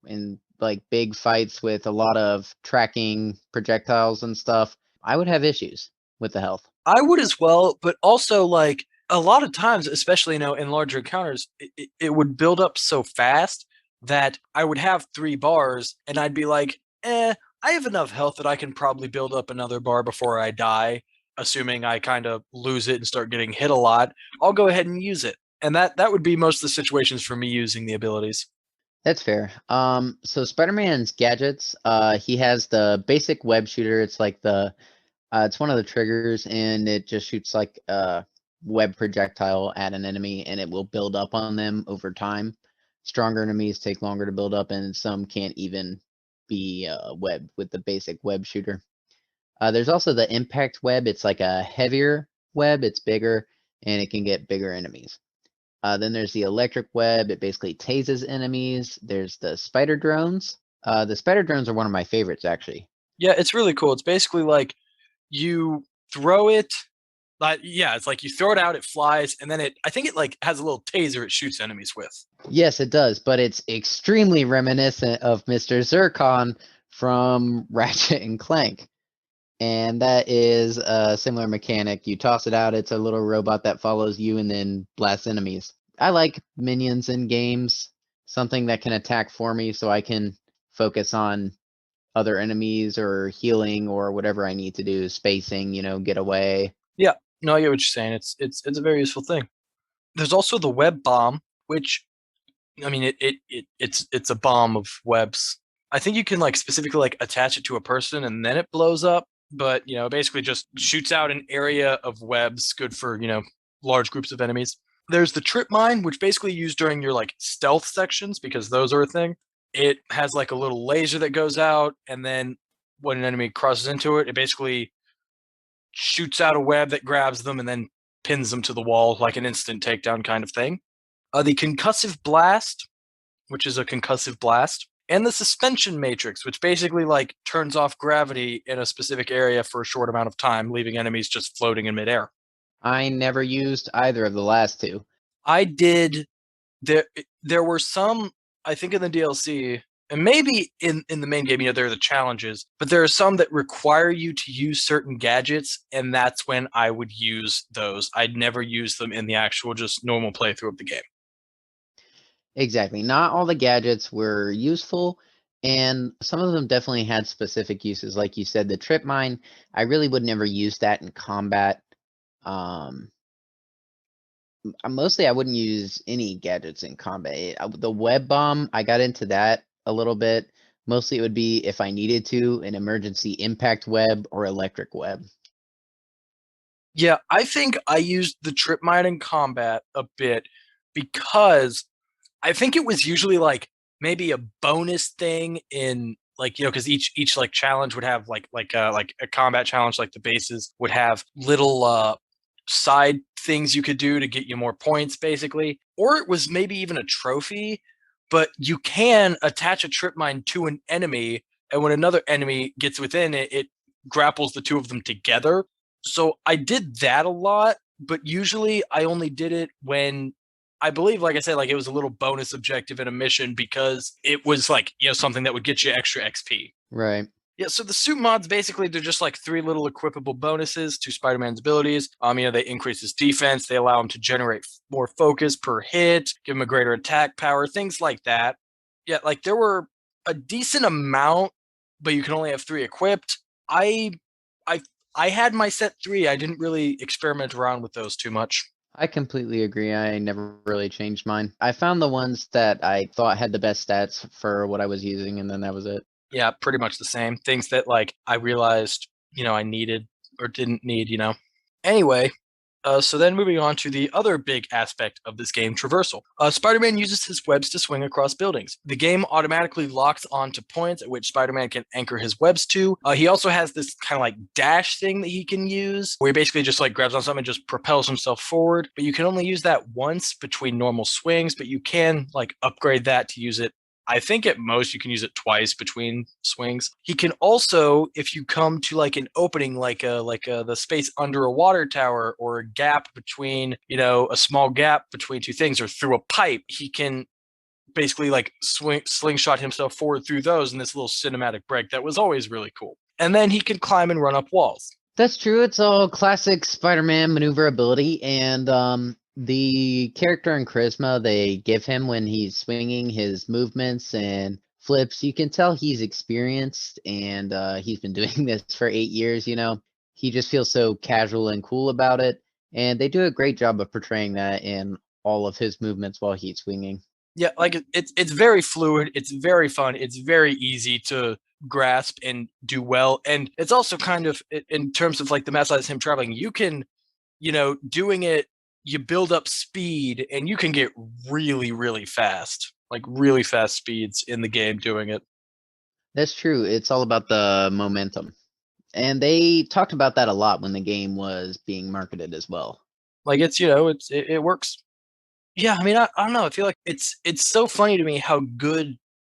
in like big fights with a lot of tracking projectiles and stuff, I would have issues with the health. I would as well, but also like a lot of times, especially in larger encounters, it would build up so fast that I would have 3 bars, and I'd be like, I have enough health that I can probably build up another bar before I die, assuming I kind of lose it and start getting hit a lot. I'll go ahead and use it. And that would be most of the situations for me using the abilities. That's fair. So Spider-Man's gadgets, he has the basic web shooter. It's like it's one of the triggers, and it just shoots like a web projectile at an enemy, and it will build up on them over time. Stronger enemies take longer to build up, and some can't even be webbed with the basic web shooter. There's also the impact web. It's like a heavier web. It's bigger, and it can get bigger enemies. Then there's the electric web. It basically tases enemies. There's the spider drones. The spider drones are one of my favorites, actually. Yeah, it's really cool. It's basically like you throw it. Yeah, it's like you throw it out, it flies, and then I think it like has a little taser it shoots enemies with. Yes, it does, but it's extremely reminiscent of Mr. Zircon from Ratchet and Clank. And that is a similar mechanic. You toss it out, it's a little robot that follows you and then blasts enemies. I like minions in games, something that can attack for me so I can focus on other enemies or healing or whatever I need to do, spacing, get away. Yeah, no, I get what you're saying. It's a very useful thing. There's also the web bomb, which I mean it's a bomb of webs. I think you can like specifically like attach it to a person and then it blows up, but it basically just shoots out an area of webs good for, large groups of enemies. There's the trip mine, which basically used during your like stealth sections because those are a thing. It has like a little laser that goes out, and then when an enemy crosses into it, it basically shoots out a web that grabs them and then pins them to the wall like an instant takedown kind of thing. The concussive blast, which is a concussive blast, and the suspension matrix, which basically like turns off gravity in a specific area for a short amount of time, leaving enemies just floating in midair. I never used either of the last two. I did there there were some, I think, in the DLC, and maybe in the main game, there are the challenges, but there are some that require you to use certain gadgets, and that's when I would use those. I'd never use them in the actual just normal playthrough of the game. Exactly. Not all the gadgets were useful, and some of them definitely had specific uses. Like you said, the trip mine, I really would never use that in combat. Um, Mostly I wouldn't use any gadgets in combat. The web bomb, I got into that a little bit. Mostly it would be if I needed to, an emergency impact web or electric web. Yeah, I think I used the trip mine in combat a bit because I think it was usually like maybe a bonus thing in like because each like challenge would have like a combat challenge, like the bases would have little side things you could do to get you more points basically, or it was maybe even a trophy. But you can attach a trip mine to an enemy, and when another enemy gets within it, it grapples the two of them together. So I did that a lot, but usually I only did it when I believe, like I said, like it was a little bonus objective in a mission because it was like, something that would get you extra XP. Right. Yeah, so the suit mods basically they're just like 3 little equipable bonuses to Spider-Man's abilities. They increase his defense, they allow him to generate more focus per hit, give him a greater attack power, things like that. Yeah, like there were a decent amount, but you can only have 3 equipped. I I I had my set 3. I didn't really experiment around with those too much. I completely agree. I never really changed mine. I found the ones that I thought had the best stats for what I was using, and then that was it. Yeah, pretty much the same. Things that like I realized, I needed or didn't need. Anyway, so then moving on to the other big aspect of this game, traversal. Spider-Man uses his webs to swing across buildings. The game automatically locks onto points at which Spider-Man can anchor his webs to. He also has this kind of like dash thing that he can use, where he basically just like grabs on something and just propels himself forward. But you can only use that once between normal swings, but you can like upgrade that to use it. I think at most you can use it twice between swings. He can also, if you come to like an opening, the space under a water tower or a gap between, a small gap between two things, or through a pipe, he can basically like slingshot himself forward through those in this little cinematic break that was always really cool. And then he can climb and run up walls. That's true. It's all classic Spider-Man maneuverability, and the character and charisma they give him when he's swinging his movements and flips. You can tell he's experienced, and he's been doing this for 8 years. He just feels so casual and cool about it, and they do a great job of portraying that in all of his movements while he's swinging. Yeah, like it's very fluid, it's very fun, it's very easy to grasp and do well. And it's also kind of in terms of like the math size him traveling, you can, doing it, you build up speed and you can get really, really fast, like really fast speeds in the game doing it. That's true. It's all about the momentum. And they talked about that a lot when the game was being marketed as well. Like it works. Yeah, I mean, I don't know. I feel like it's so funny to me how good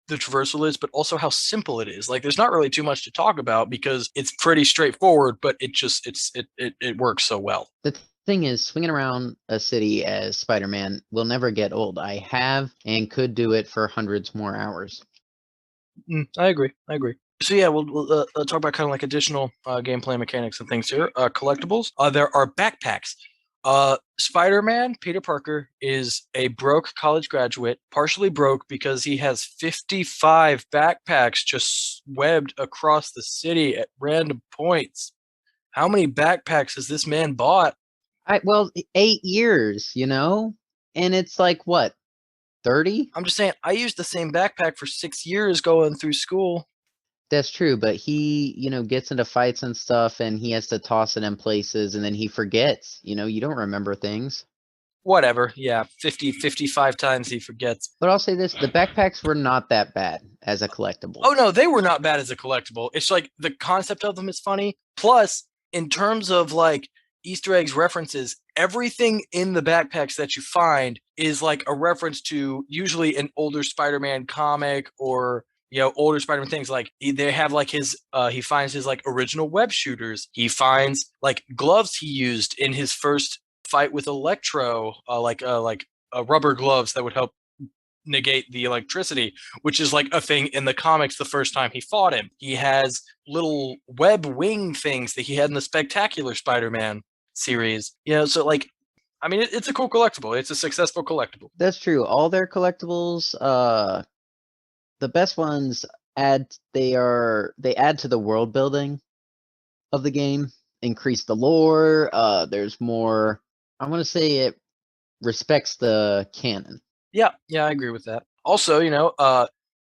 the traversal is, but also how simple it is. Like, there's not really too much to talk about because it's pretty straightforward, but it works so well. The thing is, swinging around a city as Spider-Man will never get old. I have and could do it for hundreds more hours. I agree. I agree. So yeah, we'll talk about kind of like additional gameplay mechanics and things here. Collectibles. There are backpacks. Spider-Man, Peter Parker, is a broke college graduate, partially broke because he has 55 backpacks just webbed across the city at random points. How many backpacks has this man bought? Well, 8 years, and it's like what, 30? I'm just saying, I used the same backpack for 6 years going through school. That's true, but he, gets into fights and stuff, and he has to toss it in places, and then he forgets. You don't remember things. Whatever. Yeah, 50, 55 times he forgets. But I'll say this: the backpacks were not that bad as a collectible. Oh no, they were not bad as a collectible. It's like the concept of them is funny. Plus, in terms of like Easter eggs references, everything in the backpacks that you find is like a reference to usually an older Spider-Man comic or older Spider-Man things. Like they have like his he finds his like original web shooters. He finds like gloves he used in his first fight with Electro, like rubber gloves that would help negate the electricity, which is like a thing in the comics the first time he fought him. He has little web wing things that he had in the Spectacular Spider-Man series. So like, I mean, it's a cool collectible. It's a successful collectible. That's true. All their collectibles, the best ones they add to the world building of the game, increase the lore. There's more. I want to say it respects the canon. Yeah, I agree with that. Also,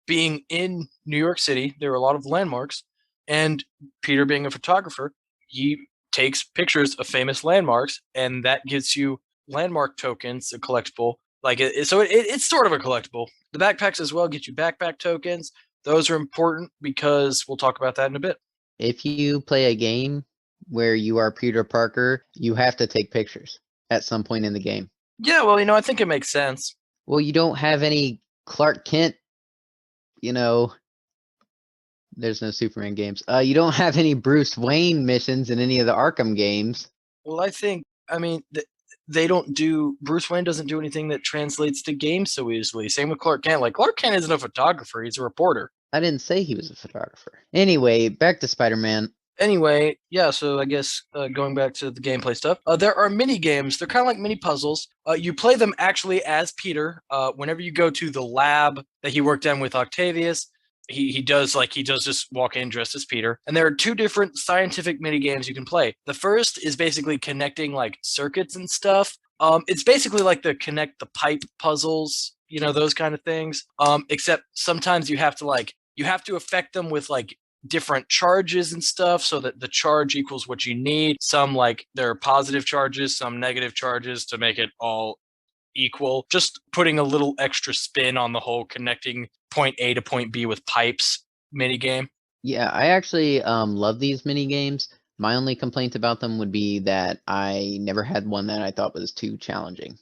being in New York City, there are a lot of landmarks, and Peter being a photographer, he takes pictures of famous landmarks, and that gives you landmark tokens, a collectible. Like it's sort of a collectible. The backpacks as well get you backpack tokens. Those are important because we'll talk about that in a bit. If you play a game where you are Peter Parker, you have to take pictures at some point in the game. Yeah, well, I think it makes sense. Well, you don't have any Clark Kent, you know, there's no Superman games. You don't have any Bruce Wayne missions in any of the Arkham games. Well, I mean, they don't do, Bruce Wayne doesn't do anything that translates to games so easily. Same with Clark Kent. Like, Clark Kent isn't a photographer, he's a reporter. I didn't say he was a photographer. Anyway, back to Spider-Man. Anyway, yeah, so I guess going back to the gameplay stuff, there are mini games. They're kind of like mini puzzles. You play them actually as Peter. Whenever you go to the lab that he worked in with Octavius, he does just walk in dressed as Peter. And there are two different scientific mini games you can play. The first is basically connecting like circuits and stuff. It's basically like the connect the pipe puzzles, those kind of things. Except sometimes you have to affect them with like different charges and stuff so that the charge equals what you need. Some like there are positive charges, some negative charges to make it all equal. Just putting a little extra spin on the whole connecting point A to point B with pipes mini game. Yeah, I actually love these mini games. My only complaint about them would be that I never had one that I thought was too challenging.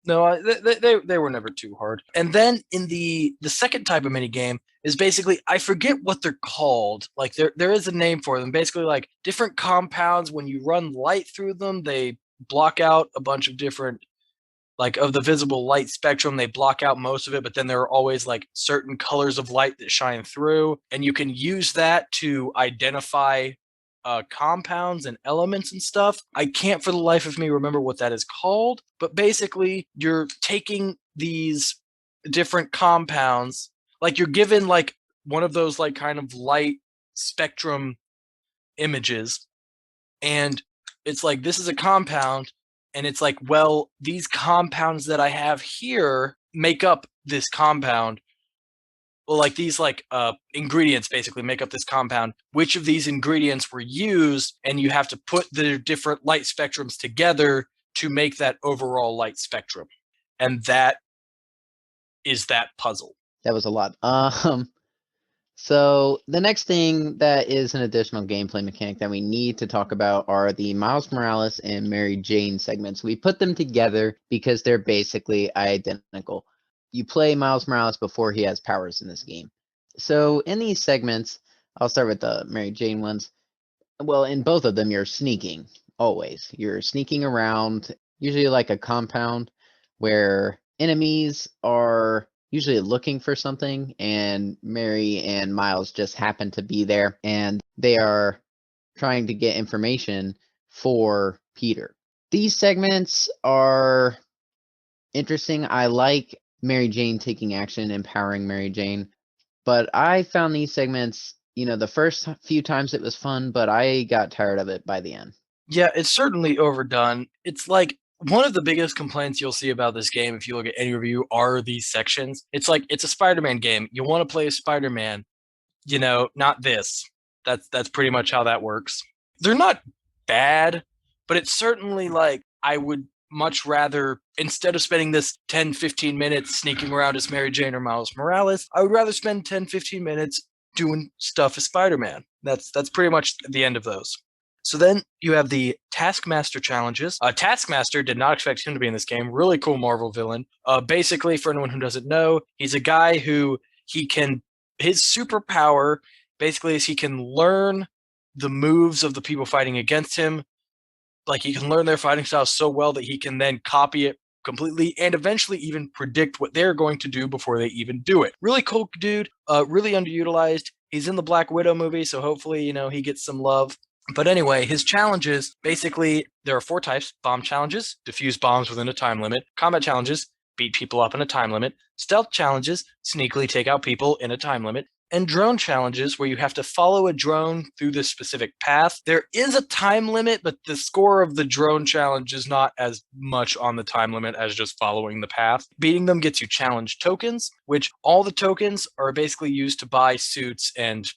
No, they were never too hard. And then in the second type of mini game is basically I forget what they're called. Like there is a name for them. Basically, like different compounds when you run light through them, they block out a bunch of different like of the visible light spectrum. They block out most of it, but then there are always like certain colors of light that shine through, and you can use that to identify compounds and elements and stuff. I can't for the life of me remember what that is called, but basically you're taking these different compounds, like you're given like one of those like kind of light spectrum images, and it's like this is a compound, and it's like, well, these compounds that I have here make up this compound. Well, like these like ingredients basically make up this compound. Which of these ingredients were used, and you have to put the different light spectrums together to make that overall light spectrum, and that is that puzzle. That was a lot. So the next thing that is an additional gameplay mechanic that we need to talk about are the Miles Morales and Mary Jane segments. We put them together because they're basically identical. You play Miles Morales before he has powers in this game. So in these segments, I'll start with the Mary Jane ones. Well, in both of them, you're sneaking, always. You're sneaking around, usually like a compound where enemies are usually looking for something, and Mary and Miles just happen to be there, and they are trying to get information for Peter. These segments are interesting. I like Mary Jane taking action, empowering Mary Jane, but I found these segments, the first few times it was fun, but I got tired of it by the end. Yeah, it's certainly overdone. It's like one of the biggest complaints you'll see about this game, if you look at any review, are these sections. It's like it's a Spider-Man game. You want to play a Spider-Man, not this. That's pretty much how that works. They're not bad, but it's certainly like I would much rather, instead of spending this 10 15 minutes sneaking around as Mary Jane or Miles Morales, I would rather spend 10 15 minutes doing stuff as Spider-Man. That's pretty much the end of those. So then you have the Taskmaster challenges. Taskmaster, did not expect him to be in this game. Really cool Marvel villain. Basically, for anyone who doesn't know, he's a guy who his superpower basically is he can learn the moves of the people fighting against him. Like he can learn their fighting style so well that he can then copy it completely and eventually even predict what they're going to do before they even do it. Really cool dude, really underutilized. He's in the Black Widow movie, so hopefully, he gets some love. But anyway, his challenges basically there are four types: bomb challenges, defuse bombs within a time limit; combat challenges, beat people up in a time limit; stealth challenges, sneakily take out people in a time limit; and drone challenges, where you have to follow a drone through this specific path. There is a time limit, but the score of the drone challenge is not as much on the time limit as just following the path. Beating them gets you challenge tokens, which all the tokens are basically used to buy suits and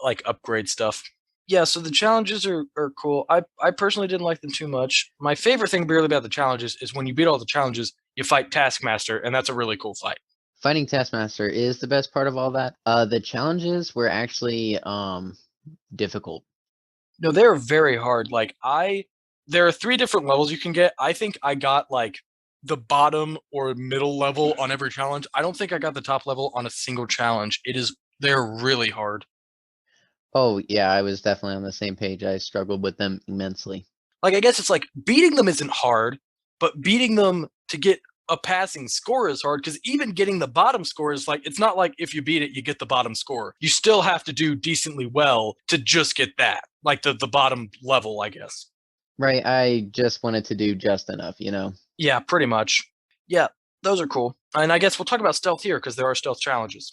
like upgrade stuff. Yeah, so the challenges are cool. I personally didn't like them too much. My favorite thing really about the challenges is when you beat all the challenges, you fight Taskmaster, and that's a really cool fight. Fighting Taskmaster is the best part of all that. The challenges were actually difficult. No, they're very hard. There are three different levels you can get. I think I got like the bottom or middle level on every challenge. I don't think I got the top level on a single challenge. They're really hard. Oh yeah, I was definitely on the same page. I struggled with them immensely. Like I guess it's like beating them isn't hard, but beating them to get a passing score is hard, because even getting the bottom score is like, it's not like if you beat it you get the bottom score. You still have to do decently well to just get that, like the bottom level, I guess. Right, I just wanted to do just enough. Yeah, pretty much. Yeah, those are cool. And I guess we'll talk about stealth here because there are stealth challenges.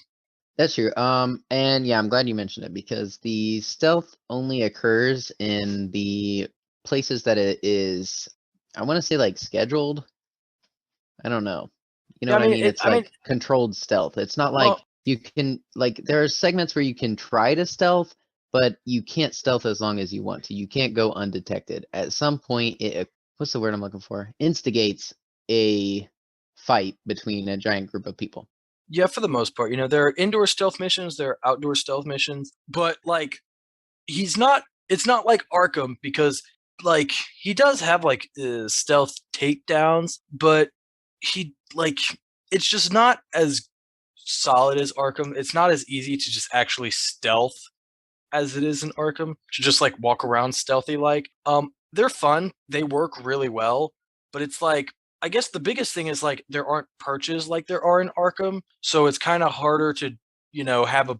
That's true. And yeah, I'm glad you mentioned it because the stealth only occurs in the places that it is, I want to say like scheduled. I don't know. You know Yeah, I what I mean, mean? It's I mean, like controlled stealth. It's not like well, you can like there are segments where you can try to stealth, but you can't stealth as long as you want to. You can't go undetected. At some point, what's the word I'm looking for? Instigates a fight between a giant group of people. yeah, for the most part, there are indoor stealth missions, there are outdoor stealth missions, but like he's not. It's not like Arkham, because like he does have like stealth takedowns, but he like it's just not as solid as Arkham. It's not as easy to just actually stealth as it is in Arkham, to just like walk around stealthy like. They're fun. They work really well, but it's like I guess the biggest thing is like there aren't perches like there are in Arkham, so it's kind of harder to, have a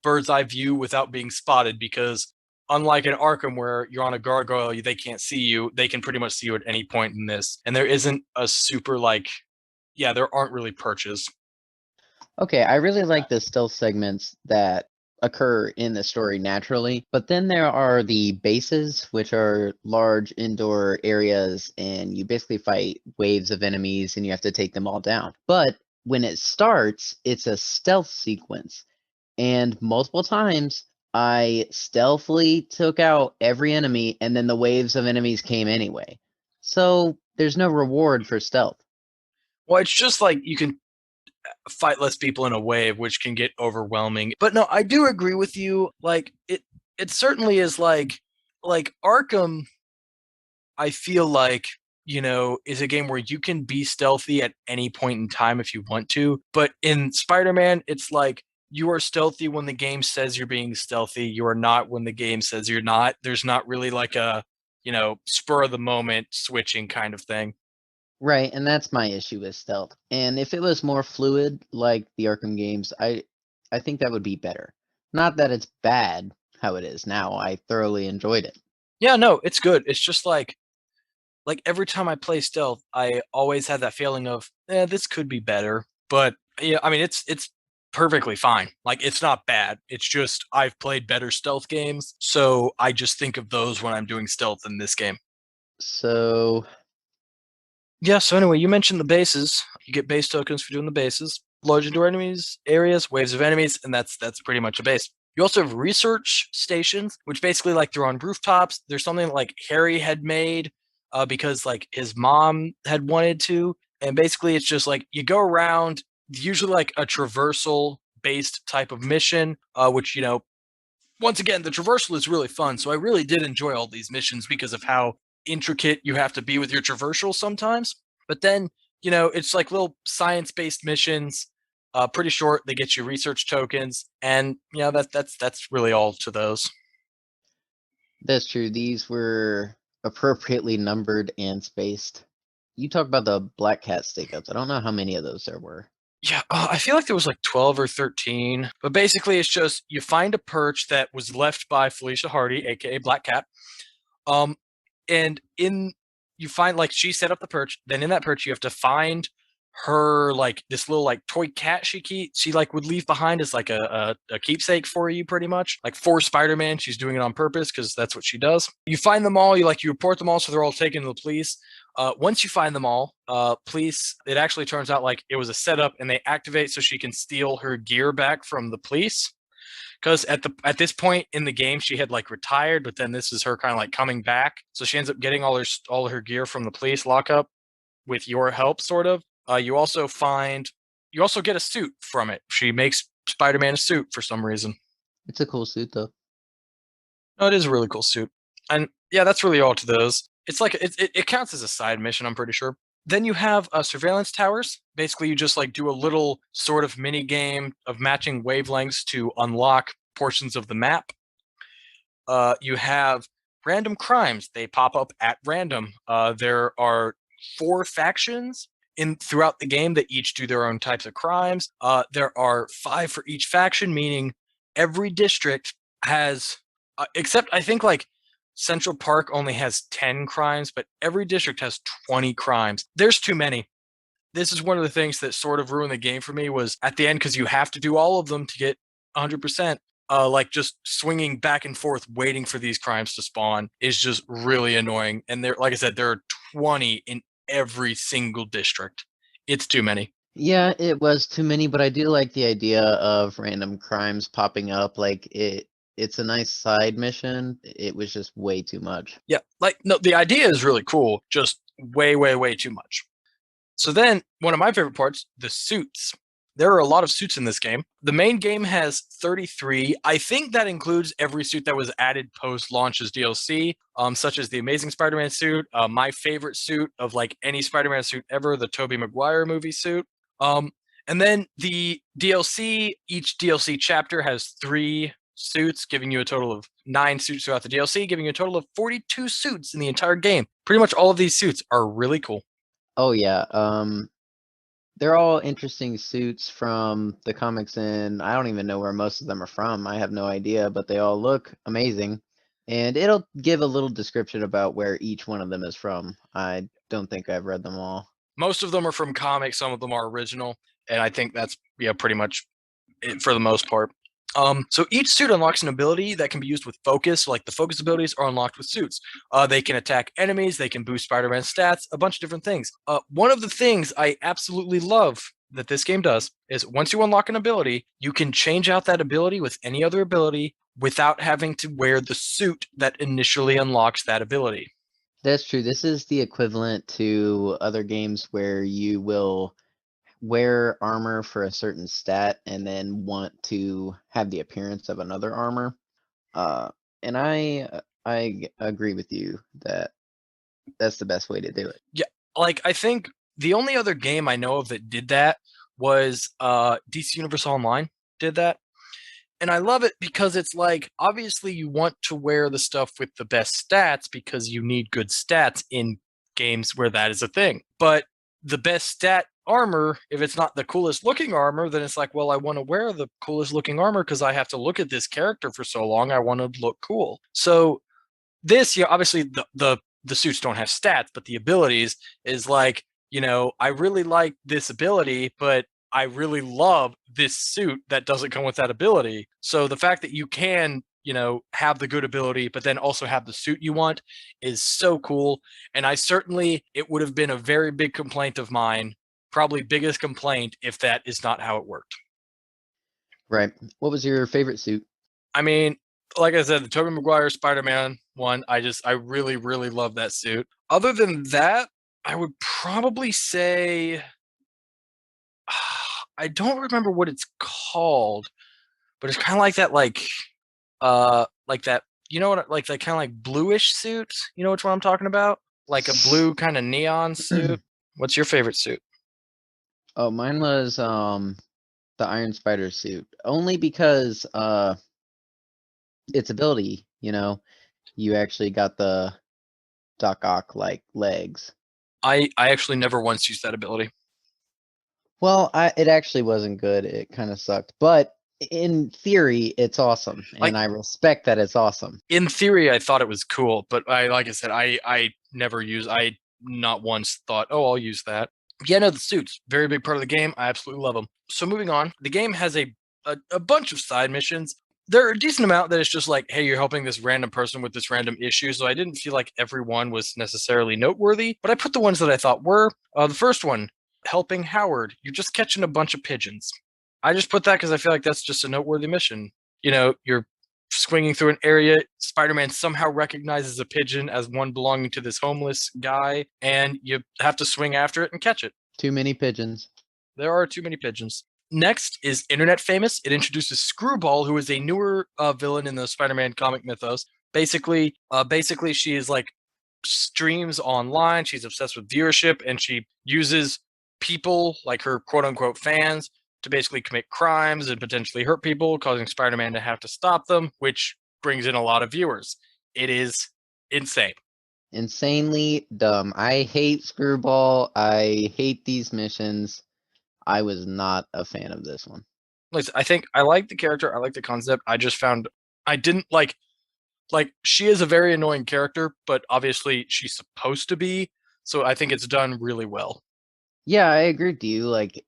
bird's eye view without being spotted, because Unlike in Arkham, where you're on a gargoyle, they can't see you. They can pretty much see you at any point in this, and there isn't a super like, yeah, there aren't really perches. Okay, I really like the stealth segments that occur in the story naturally, but then there are the bases, which are large indoor areas, and you basically fight waves of enemies and you have to take them all down. But when it starts, it's a stealth sequence, and multiple times I stealthily took out every enemy, and then the waves of enemies came anyway. So there's no reward for stealth. Well, it's just like you can fight less people in a wave, which can get overwhelming. But no, I do agree with you. Like it certainly is like Arkham. I feel like is a game where you can be stealthy at any point in time if you want to. But in Spider-Man, it's like you are stealthy when the game says you're being stealthy. You are not when the game says you're not. There's not really like a spur of the moment switching kind of thing. Right, and that's my issue with stealth. And if it was more fluid like the Arkham games, I think that would be better. Not that it's bad how it is now. I thoroughly enjoyed it. Yeah, no, it's good. It's just like every time I play stealth, I always had that feeling of, this could be better. But yeah, I mean, it's perfectly fine. Like it's not bad. It's just I've played better stealth games, so I just think of those when I'm doing stealth in this game. So Yeah. So anyway, you mentioned the bases. You get base tokens for doing the bases. Large indoor enemies, areas, waves of enemies, and that's pretty much a base. You also have research stations, which basically like they're on rooftops. There's something like Harry had made because like his mom had wanted to, and basically it's just like you go around, usually like a traversal based type of mission, which once again the traversal is really fun. So I really did enjoy all these missions because of how intricate you have to be with your traversal sometimes. But then it's like little science based missions, pretty short. They get you research tokens, and that's really all to those. that's true. These were appropriately numbered and spaced. You talk about the Black Cat stake-ups. I don't know how many of those there were. Yeah, I feel like there was like 12 or 13, but basically it's just you find a perch that was left by Felicia Hardy, aka Black Cat. Um, and in you find like she set up the perch. Then in that perch, you have to find her like this little like toy cat she like would leave behind as like a keepsake for you, pretty much like for Spider-Man. She's doing it on purpose because that's what she does. You find them all. You report them all, so they're all taken to the police. Once you find them all, police. It actually turns out like it was a setup, and they activate so she can steal her gear back from the police because at this point in the game she had like retired, but then this is her kind of like coming back, so she ends up getting all her gear from the police lockup with your help, sort of. You also get a suit from it. She makes Spider-Man a suit for some reason. It's a cool suit though. No, it is a really cool suit, and yeah, that's really all to those. It's like it counts as a side mission, I'm pretty sure. Then you have surveillance towers. Basically, you just like do a little sort of mini game of matching wavelengths to unlock portions of the map. You have random crimes. They pop up at random. There are 4 factions in throughout the game that each do their own types of crimes. There are 5 for each faction, meaning every district has, except I think like Central Park only has 10 crimes, but every district has 20 crimes. There's too many. This is one of the things that sort of ruined the game for me was at the end, because you have to do all of them to get 100%. Like just swinging back and forth waiting for these crimes to spawn is just really annoying. And there, like I said, there are 20 in every single district. It's too many. Yeah, it was too many, but I do like the idea of random crimes popping up. Like it's a nice side mission. It was just way too much. Yeah, like no, the idea is really cool, just way, way, way too much. So then, one of my favorite parts, the suits. There are a lot of suits in this game. The main game has 33. I think that includes every suit that was added post launch as DLC, such as the Amazing Spider-Man suit, my favorite suit of like any Spider-Man suit ever, the Tobey Maguire movie suit. Um, and then the DLC, each DLC chapter has 3 suits, giving you a total of 9 suits throughout the DLC, giving you a total of 42 suits in the entire game. Pretty much all of these suits are really cool. Oh yeah, they're all interesting suits from the comics, and I don't even know where most of them are from. I have no idea, but they all look amazing. And it'll give a little description about where each one of them is from. I don't think I've read them all. Most of them are from comics, some of them are original, and I think that's pretty much it for the most part. So each suit unlocks an ability that can be used with focus. Like the focus abilities are unlocked with suits. They can attack enemies. They can boost Spider-Man's stats. A bunch of different things. One of the things I absolutely love that this game does is once you unlock an ability, you can change out that ability with any other ability without having to wear the suit that initially unlocks that ability. That's true. This is the equivalent to other games where you will wear armor for a certain stat and then want to have the appearance of another armor. Uh, and I agree with you that that's the best way to do it. Yeah, like I think the only other game I know of that did that was DC Universe Online did that. And I love it because it's like obviously you want to wear the stuff with the best stats because you need good stats in games where that is a thing. But the best stat armor, if it's not the coolest looking armor, then it's like, well, I want to wear the coolest looking armor because I have to look at this character for so long. I want to look cool. So this, obviously the suits don't have stats, but the abilities is like, I really like this ability, but I really love this suit that doesn't come with that ability. So the fact that you can, have the good ability, but then also have the suit you want is so cool. And it would have been a very big complaint of mine, probably biggest complaint if that is not how it worked. Right. What was your favorite suit? I mean, like I said, the Tobey Maguire Spider-Man one, I really, really love that suit. Other than that, I would probably say I don't remember what it's called, but it's kind of like that, like that. You know what? Like that kind of like bluish suit. You know which one I'm talking about? Like a blue kind of neon suit. What's your favorite suit? Oh, mine was the Iron Spider suit. Only because its ability, you actually got the Doc Ock like legs. I actually never once used that ability. Well, it actually wasn't good. It kind of sucked. But in theory, it's awesome, Like and I respect that it's awesome. in theory, I thought it was cool, but like I said, I never use. I not once thought, oh, I'll use that. Yeah, no, the suits very big part of the game. I absolutely love them. So moving on, the game has a bunch of side missions. There are a decent amount that it's just like, hey, you're helping this random person with this random issue. So I didn't feel like everyone was necessarily noteworthy, but I put the ones that I thought were. The first one, helping Howard. You're just catching a bunch of pigeons. I just put that because I feel like that's just a noteworthy mission. You're swinging through an area. Spider-Man somehow recognizes a pigeon as one belonging to this homeless guy, and you have to swing after it and catch it. Too many pigeons. There are too many pigeons. Next is Internet Famous. It introduces Screwball, who is a newer villain in the Spider-Man comic mythos. Basically, she is like streams online. She's obsessed with viewership, and she uses people like her quote unquote fans to basically commit crimes and potentially hurt people, causing Spider-Man to have to stop them, which brings in a lot of viewers. It is insane. Insanely dumb. I hate Screwball. I hate these missions. I was not a fan of this one. I think I like the character. I like the concept. I just found I didn't like she is a very annoying character, but obviously she's supposed to be. So I think it's done really well. Yeah, I agree with you. Like,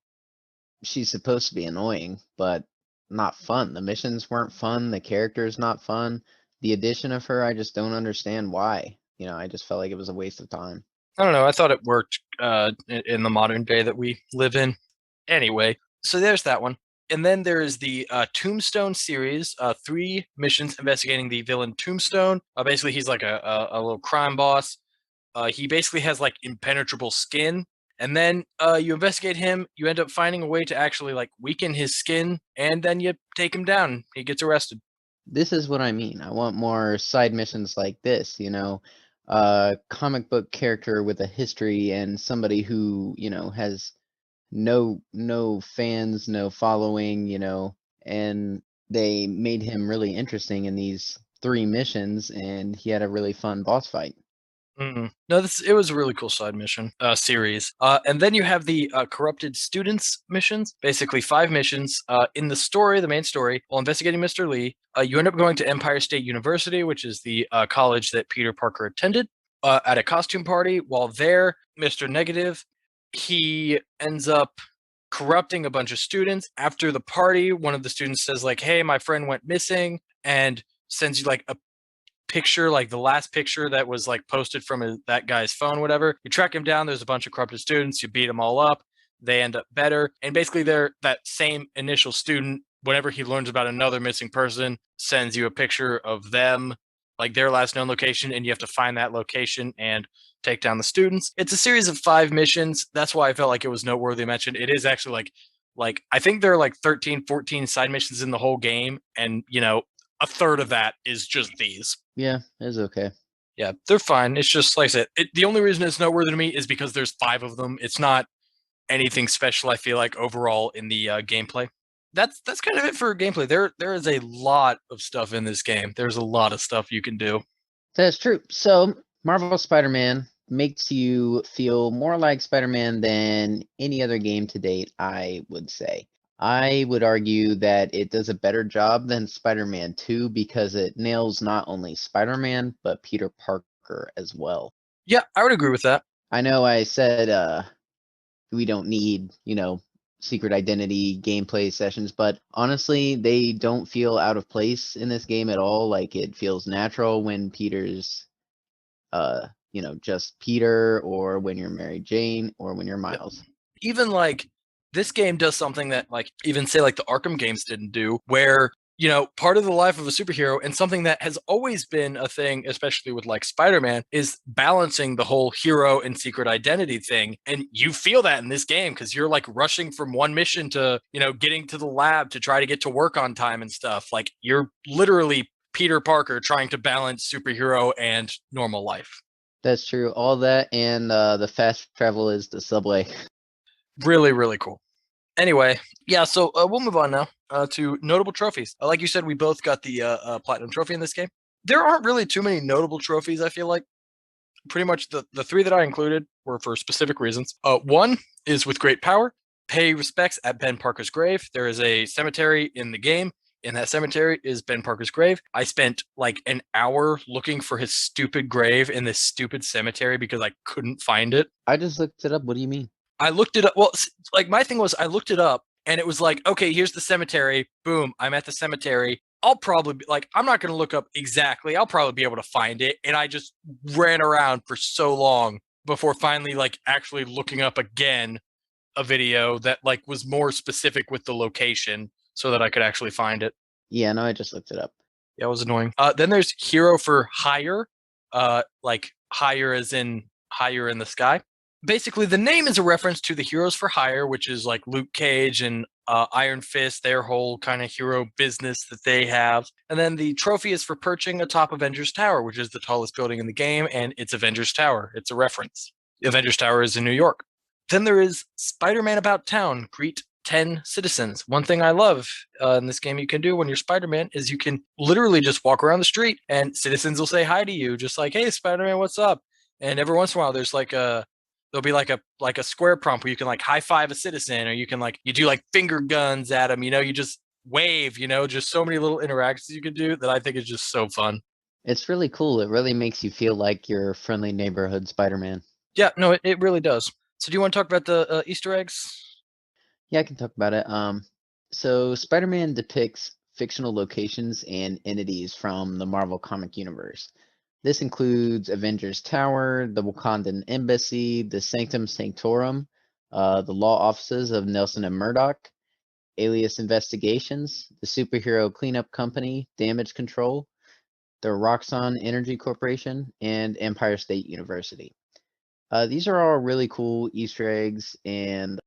she's supposed to be annoying, but not fun. The missions weren't fun. The character's not fun. The addition of her, I just don't understand why. I just felt like it was a waste of time. I don't know. I thought it worked in the modern day that we live in. Anyway, so there's that one. And then there is the Tombstone series, three missions investigating the villain Tombstone. Basically, he's like a little crime boss. He basically has like impenetrable skin. And then you investigate him. You end up finding a way to actually like weaken his skin, and then you take him down. He gets arrested. This is what I mean. I want more side missions like this, comic book character with a history and somebody who, has no fans, no following, and they made him really interesting in these three missions and he had a really fun boss fight. No, it was a really cool side mission series. And then you have the corrupted students missions. Basically, 5 missions in the story, the main story. While investigating Mr. Lee, you end up going to Empire State University, which is the college that Peter Parker attended. At a costume party, while there, Mr. Negative, he ends up corrupting a bunch of students. After the party, one of the students says like, "Hey, my friend went missing," and sends you like a picture, like the last picture that was like posted from that guy's phone, whatever. You track him down. There's a bunch of corrupted students. You beat them all up. They end up better, and basically, they're that same initial student. Whenever he learns about another missing person, sends you a picture of them, like their last known location, and you have to find that location and take down the students. It's a series of 5 missions. That's why I felt like it was noteworthy mention. It is actually like I think there are like 13, 14 side missions in the whole game, and a third of that is just these. Yeah, it's okay. Yeah, they're fine. It's just like I said. The only reason it's noteworthy to me is because there's 5 of them. It's not anything special. I feel like overall in the gameplay. That's kind of it for gameplay. There is a lot of stuff in this game. There's a lot of stuff you can do. That's true. So Marvel Spider-Man makes you feel more like Spider-Man than any other game to date, I would say. I would argue that it does a better job than Spider-Man 2 because it nails not only Spider-Man, but Peter Parker as well. Yeah, I would agree with that. I know I said we don't need, secret identity gameplay sessions, but honestly, they don't feel out of place in this game at all. Like it feels natural when Peter's just Peter, or when you're Mary Jane, or when you're Miles. Even like this game does something that like even say like the Arkham games didn't do, where part of the life of a superhero and something that has always been a thing, especially with like Spider-Man, is balancing the whole hero and secret identity thing. And you feel that in this game because you're like rushing from one mission to, getting to the lab to try to get to work on time and stuff. Like you're literally Peter Parker trying to balance superhero and normal life. That's true. All that and the fast travel is the subway. Really, really cool. Anyway, yeah, so we'll move on now to notable trophies. Like you said, we both got the platinum trophy in this game. There aren't really too many notable trophies, I feel like. Pretty much the 3 that I included were for specific reasons. One is with great power, pay respects at Ben Parker's grave. There is a cemetery in the game. In that cemetery is Ben Parker's grave. I spent like an hour looking for his stupid grave in this stupid cemetery because I couldn't find it. I just looked it up. What do you mean? I looked it up. Well, like my thing was I looked it up and it was like, okay, here's the cemetery. Boom, I'm at the cemetery. I'll probably be like, I'm not going to look up exactly. I'll probably be able to find it. And I just ran around for so long before finally like actually looking up again a video that like was more specific with the location so that I could actually find it. Yeah, no, I just looked it up. Yeah, it was annoying. Then there's hero for hire, like higher as in higher in the sky. Basically, the name is a reference to the Heroes for Hire, which is like Luke Cage and Iron Fist, their whole kind of hero business that they have. And then the trophy is for perching atop Avengers Tower, which is the tallest building in the game, and it's Avengers Tower. It's a reference. Avengers Tower is in New York. Then there is Spider-Man About Town. Greet 10 citizens. One thing I love in this game you can do when you're Spider-Man is you can literally just walk around the street and citizens will say hi to you, just like, hey, Spider-Man, what's up? And every once in a while, there'll be like a square prompt where you can like high five a citizen, or you can like you do like finger guns at them. You just wave. Just so many little interactions you can do that I think is just so fun. It's really cool. It really makes you feel like you're friendly neighborhood Spider-Man. Yeah, no, it really does. So do you want to talk about the Easter eggs? Yeah, I can talk about it. So Spider-Man depicts fictional locations and entities from the Marvel comic universe. This includes Avengers Tower, the Wakandan Embassy, the Sanctum Sanctorum, the law offices of Nelson and Murdoch, Alias Investigations, the Superhero Cleanup Company, Damage Control, the Roxxon Energy Corporation, and Empire State University. These are all really cool Easter eggs, and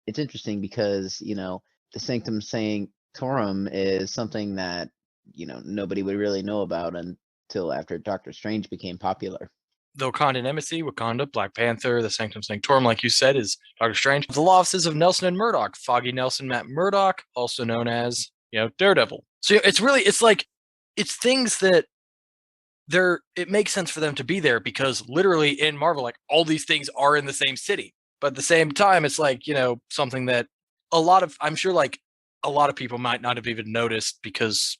it's interesting because, the Sanctum Sanctorum is something that, nobody would really know about until after Doctor Strange became popular. The Wakandan Embassy, Wakanda, Black Panther, the Sanctum Sanctorum, like you said, is Doctor Strange. The law offices of Nelson and Murdoch, Foggy Nelson, Matt Murdock, also known as, Daredevil. So it's things that it makes sense for them to be there because literally in Marvel, like all these things are in the same city. But at the same time, it's like, something that I'm sure like a lot of people might not have even noticed because,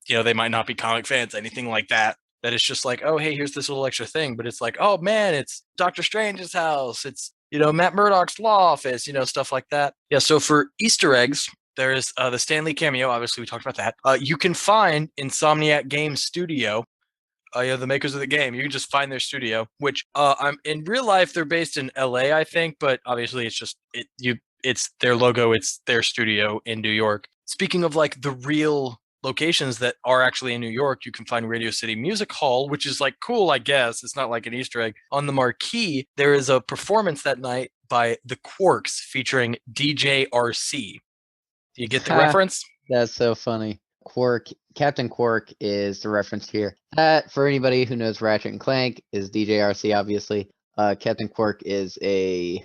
they might not be comic fans, anything like that. That it's just like, oh, hey, here's this little extra thing. But it's like, oh man, it's Doctor Strange's house. It's, Matt Murdock's law office, stuff like that. Yeah. So for Easter eggs, there's the Stanley cameo. Obviously, we talked about that. You can find Insomniac Games Studio, the makers of the game. You can just find their studio, which I'm in real life they're based in LA, I think, but obviously it's their logo, it's their studio in New York. Speaking of like the real locations that are actually in New York, you can find Radio City Music Hall, which is like cool, I guess. It's not like an Easter egg. On the marquee, there is a performance that night by the Quarks featuring DJ RC. Do you get the reference? That's so funny. Quark, Captain Quark is the reference here. That, for anybody who knows Ratchet and Clank, is DJRC, obviously. Captain Quark is a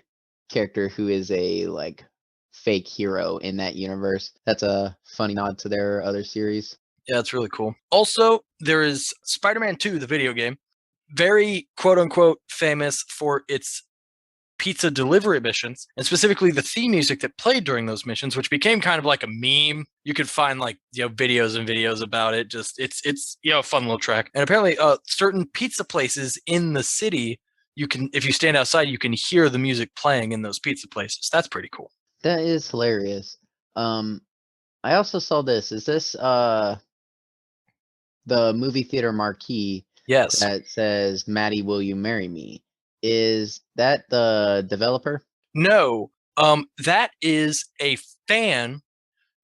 character who is a, like, fake hero in that universe. That's a funny nod to their other series. Yeah, it's really cool. Also, there is Spider-Man 2, the video game, very quote-unquote famous for its pizza delivery missions, and specifically the theme music that played during those missions, which became kind of like a meme. You could find like videos and videos about it. Just it's a fun little track. And apparently, certain pizza places in the city, you can, if you stand outside, you can hear the music playing in those pizza places. That's pretty cool. That is hilarious. I also saw this. Is this the movie theater marquee Yes. that says "Maddie, will you marry me"? Is that the developer? No. That is a fan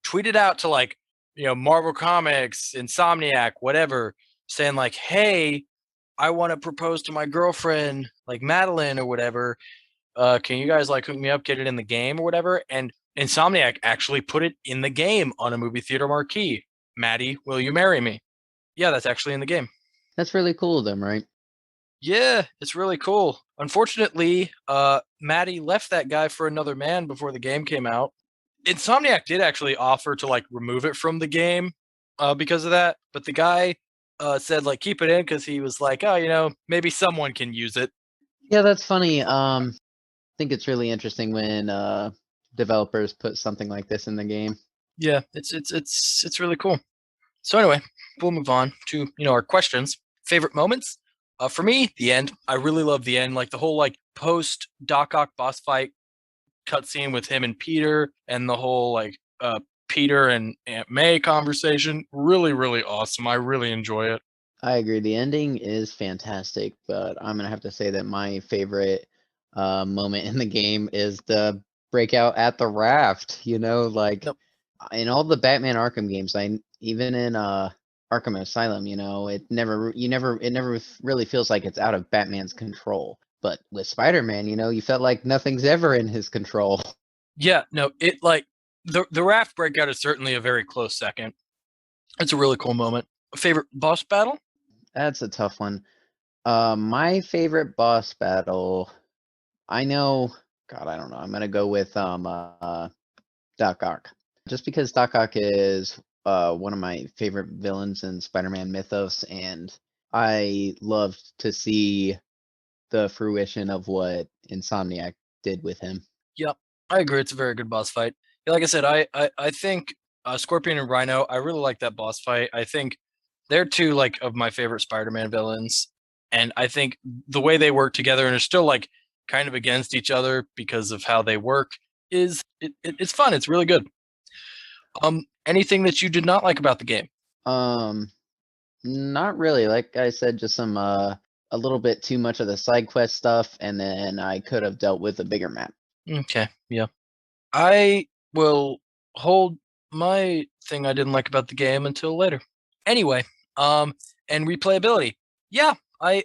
tweeted out to like, Marvel Comics, Insomniac, whatever, saying like, "Hey, I want to propose to my girlfriend, like Madeline or whatever. Can you guys like hook me up, get it in the game or whatever?" And Insomniac actually put it in the game on a movie theater marquee. Maddie, will you marry me? Yeah, that's actually in the game. That's really cool of them, right? Yeah, it's really cool. Unfortunately, Maddie left that guy for another man before the game came out. Insomniac did actually offer to like remove it from the game because of that, but the guy said like keep it in because he was like, oh, maybe someone can use it. Yeah, that's funny. I think it's really interesting when developers put something like this in the game. Yeah, it's really cool. So anyway, we'll move on to our questions. Favorite moments? For me, the end. I really love the end, like the whole like post Doc Ock boss fight cutscene with him and Peter, and the whole like Peter and Aunt May conversation. Really, really awesome. I really enjoy it. I agree. The ending is fantastic, but I'm gonna have to say that my favorite moment in the game is the breakout at the raft. Like Yep. in all the Batman Arkham games, even in Arkham Asylum, it never really feels like it's out of Batman's control. But with Spider-Man, you felt like nothing's ever in his control. Yeah, no, it like the raft breakout is certainly a very close second. It's a really cool moment. Favorite boss battle? That's a tough one. My favorite boss battle, I know, God, I don't know. I'm gonna go with Doc Ock, just because Doc Ock is one of my favorite villains in Spider-Man mythos, and I loved to see the fruition of what Insomniac did with him. Yep, I agree. It's a very good boss fight. Yeah, like I said, I think Scorpion and Rhino. I really like that boss fight. I think they're two like of my favorite Spider-Man villains, and I think the way they work together and are still like kind of against each other because of how they work it's fun. It's really good. Anything that you did not like about the game? Um, Not really. Like I said, just some a little bit too much of the side quest stuff, and then I could have dealt with a bigger map. Okay, yeah. I will hold my thing I didn't like about the game until later. Anyway, and replayability. Yeah, I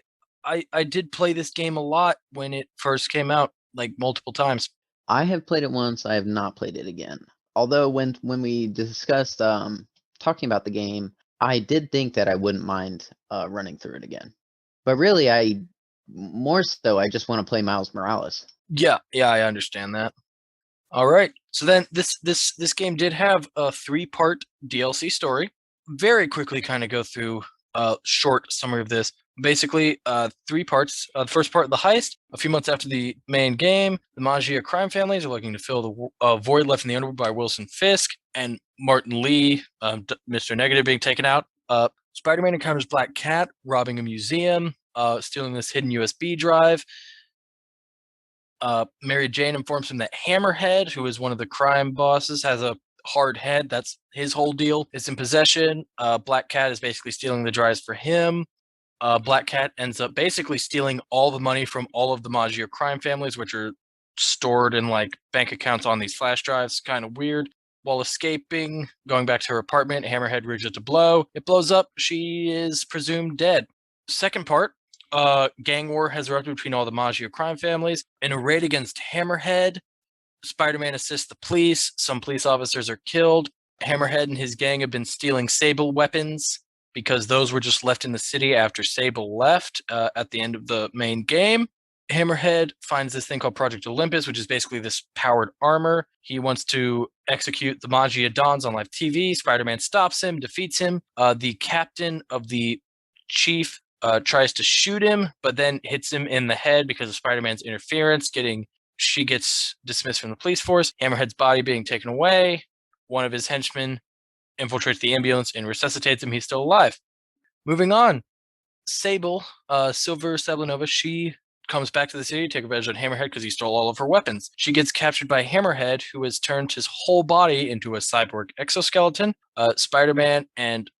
did play this game a lot when it first came out, like multiple times. I have played it once. I have not played it again. Although when we discussed talking about the game, I did think that I wouldn't mind running through it again. But really, more so I just want to play Miles Morales. Yeah, I understand that. All right. So then this game did have a 3-part DLC story. Very quickly kind of go through short summary of this. Basically, three parts. The first part, the heist. A few months after the main game, the Maggia crime families are looking to fill the void left in the underworld by Wilson Fisk and Martin Lee, Mr. Negative, being taken out. Spider-Man encounters Black Cat robbing a museum, stealing this hidden USB drive. Mary Jane informs him that Hammerhead, who is one of the crime bosses, has a hard head. That's his whole deal. It's in possession. Black Cat is basically stealing the drives for him. Black Cat ends up basically stealing all the money from all of the Maggia crime families, which are stored in like bank accounts on these flash drives. Kind of weird. While escaping, going back to her apartment, Hammerhead rigs it to blow. It blows up. She is presumed dead. Second part, gang war has erupted between all the Maggia crime families. In a raid against Hammerhead, Spider-Man assists the police. Some police officers are killed. Hammerhead and his gang have been stealing Sable weapons because those were just left in the city after Sable left at the end of the main game. Hammerhead finds this thing called Project Olympus, which is basically this powered armor. He wants to execute the Maggia Dons on live TV. Spider-Man stops him, defeats him. The captain of the chief tries to shoot him, but then hits him in the head because of Spider-Man's interference. She gets dismissed from the police force. Hammerhead's body being taken away. One of his henchmen infiltrates the ambulance and resuscitates him. He's still alive. Moving on, Sable, Silver Sablanova, she comes back to the city to take revenge on Hammerhead because he stole all of her weapons. She gets captured by Hammerhead, who has turned his whole body into a cyborg exoskeleton. Spider-Man and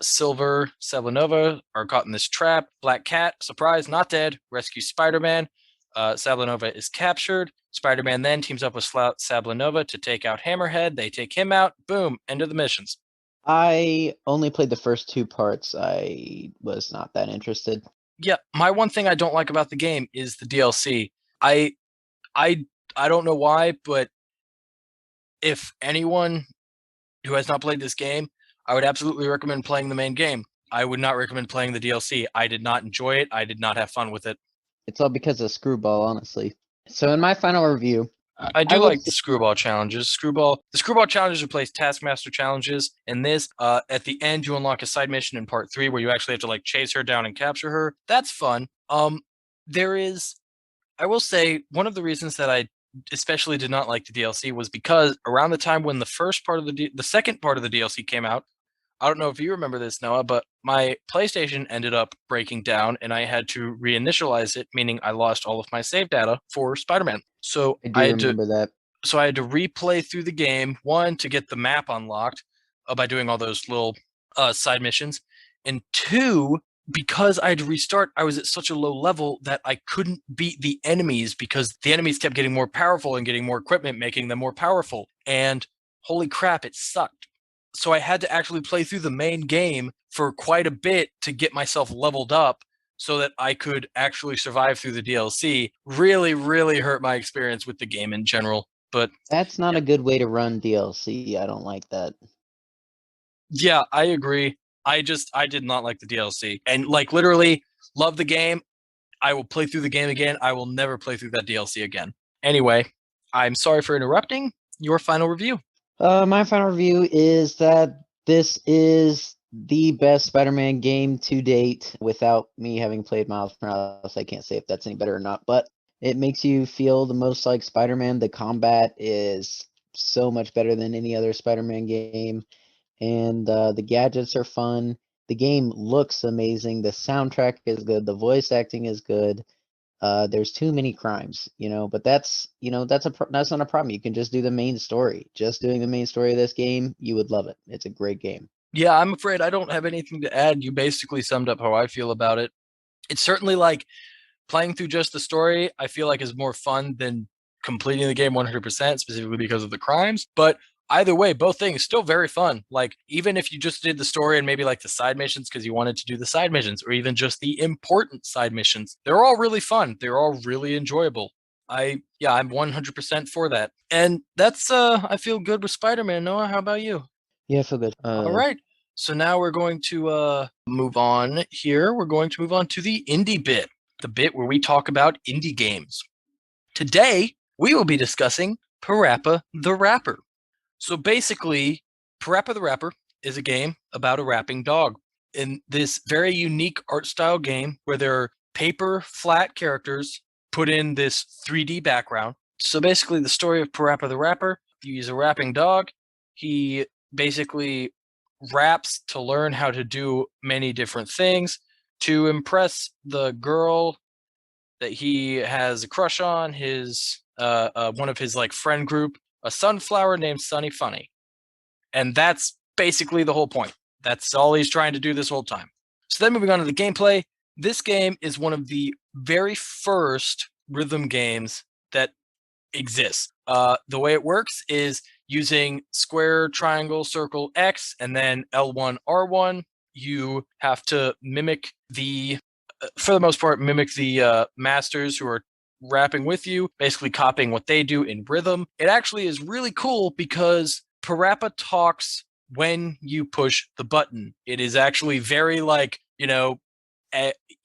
Silver Sablanova are caught in this trap. Black Cat, surprise, not dead, rescues Spider-Man. Sablanova is captured. Spider-Man then teams up with Sablanova to take out Hammerhead. They take him out. Boom, end of the missions. I only played the first two parts. I was not that interested. Yeah, my one thing I don't like about the game is the DLC. I I I don't know why, but if anyone who has not played this game, I would absolutely recommend playing the main game. I would not recommend playing the DLC. I did not enjoy it. I did not have fun with it. It's all because of Screwball, honestly. So in my final review, I I do would like the screwball challenges. The screwball challenges replace Taskmaster challenges. In this, at the end, you unlock a side mission in part 3 where you actually have to like chase her down and capture her. That's fun. There is, I will say, one of the reasons that I especially did not like the DLC was because around the time when the first part of the second part of the DLC came out, I don't know if you remember this, Noah, but my PlayStation ended up breaking down and I had to reinitialize it, meaning I lost all of my save data for Spider-Man. I do remember that. So I had to replay through the game, one, to get the map unlocked by doing all those little side missions, and two, because I had to restart, I was at such a low level that I couldn't beat the enemies because the enemies kept getting more powerful and getting more equipment, making them more powerful. And holy crap, it sucked. So I had to actually play through the main game for quite a bit to get myself leveled up so that I could actually survive through the DLC. Really, really hurt my experience with the game in general. But That's not yeah, a good way to run DLC. I don't like that. yeah, I agree. I did not like the DLC. And like literally love the game. I will play through the game again. I will never play through that DLC again. Anyway, I'm sorry for interrupting. Your final review. My final review is that this is the best Spider-Man game to date. Without me having played Miles Morales, I can't say if that's any better or not, but it makes you feel the most like Spider-Man. The combat is so much better than any other Spider-Man game, and the gadgets are fun. The game looks amazing. The soundtrack is good. The voice acting is good. There's too many crimes, but that's not a problem. You can just do the main story. Just doing the main story of this game, you would love it. It's a great game. Yeah, I'm afraid I don't have anything to add. You basically summed up how I feel about it. It's certainly like playing through just the story, I feel like is more fun than completing the game 100%, specifically because of the crimes. But either way, both things still very fun. Like even if you just did the story and maybe like the side missions because you wanted to do the side missions, or even just the important side missions, they're all really fun. They're all really enjoyable. I'm 100% for that. And that's I feel good with Spider-Man. Noah, how about you? Yeah, I feel good. All right. So now we're going to move on here. We're going to move on to the indie bit, the bit where we talk about indie games. Today, we will be discussing Parappa the Rapper. So basically, Parappa the Rapper is a game about a rapping dog. in this very unique art style game where there are paper flat characters put in this 3D background. So basically, the story of Parappa the Rapper, he's a rapping dog. He basically raps to learn how to do many different things to impress the girl that he has a crush on, his one of his like friend group, a sunflower named Sunny Funny. And that's basically the whole point. That's all he's trying to do this whole time. So then moving on to the gameplay, this game is one of the very first rhythm games that exists. The way it works is using square, triangle, circle, X, and then L1, R1. You have to mimic for the most part, mimic the masters who are rapping with you, basically copying what they do in rhythm. It actually is really cool because Parappa talks when you push the button. It is actually very like,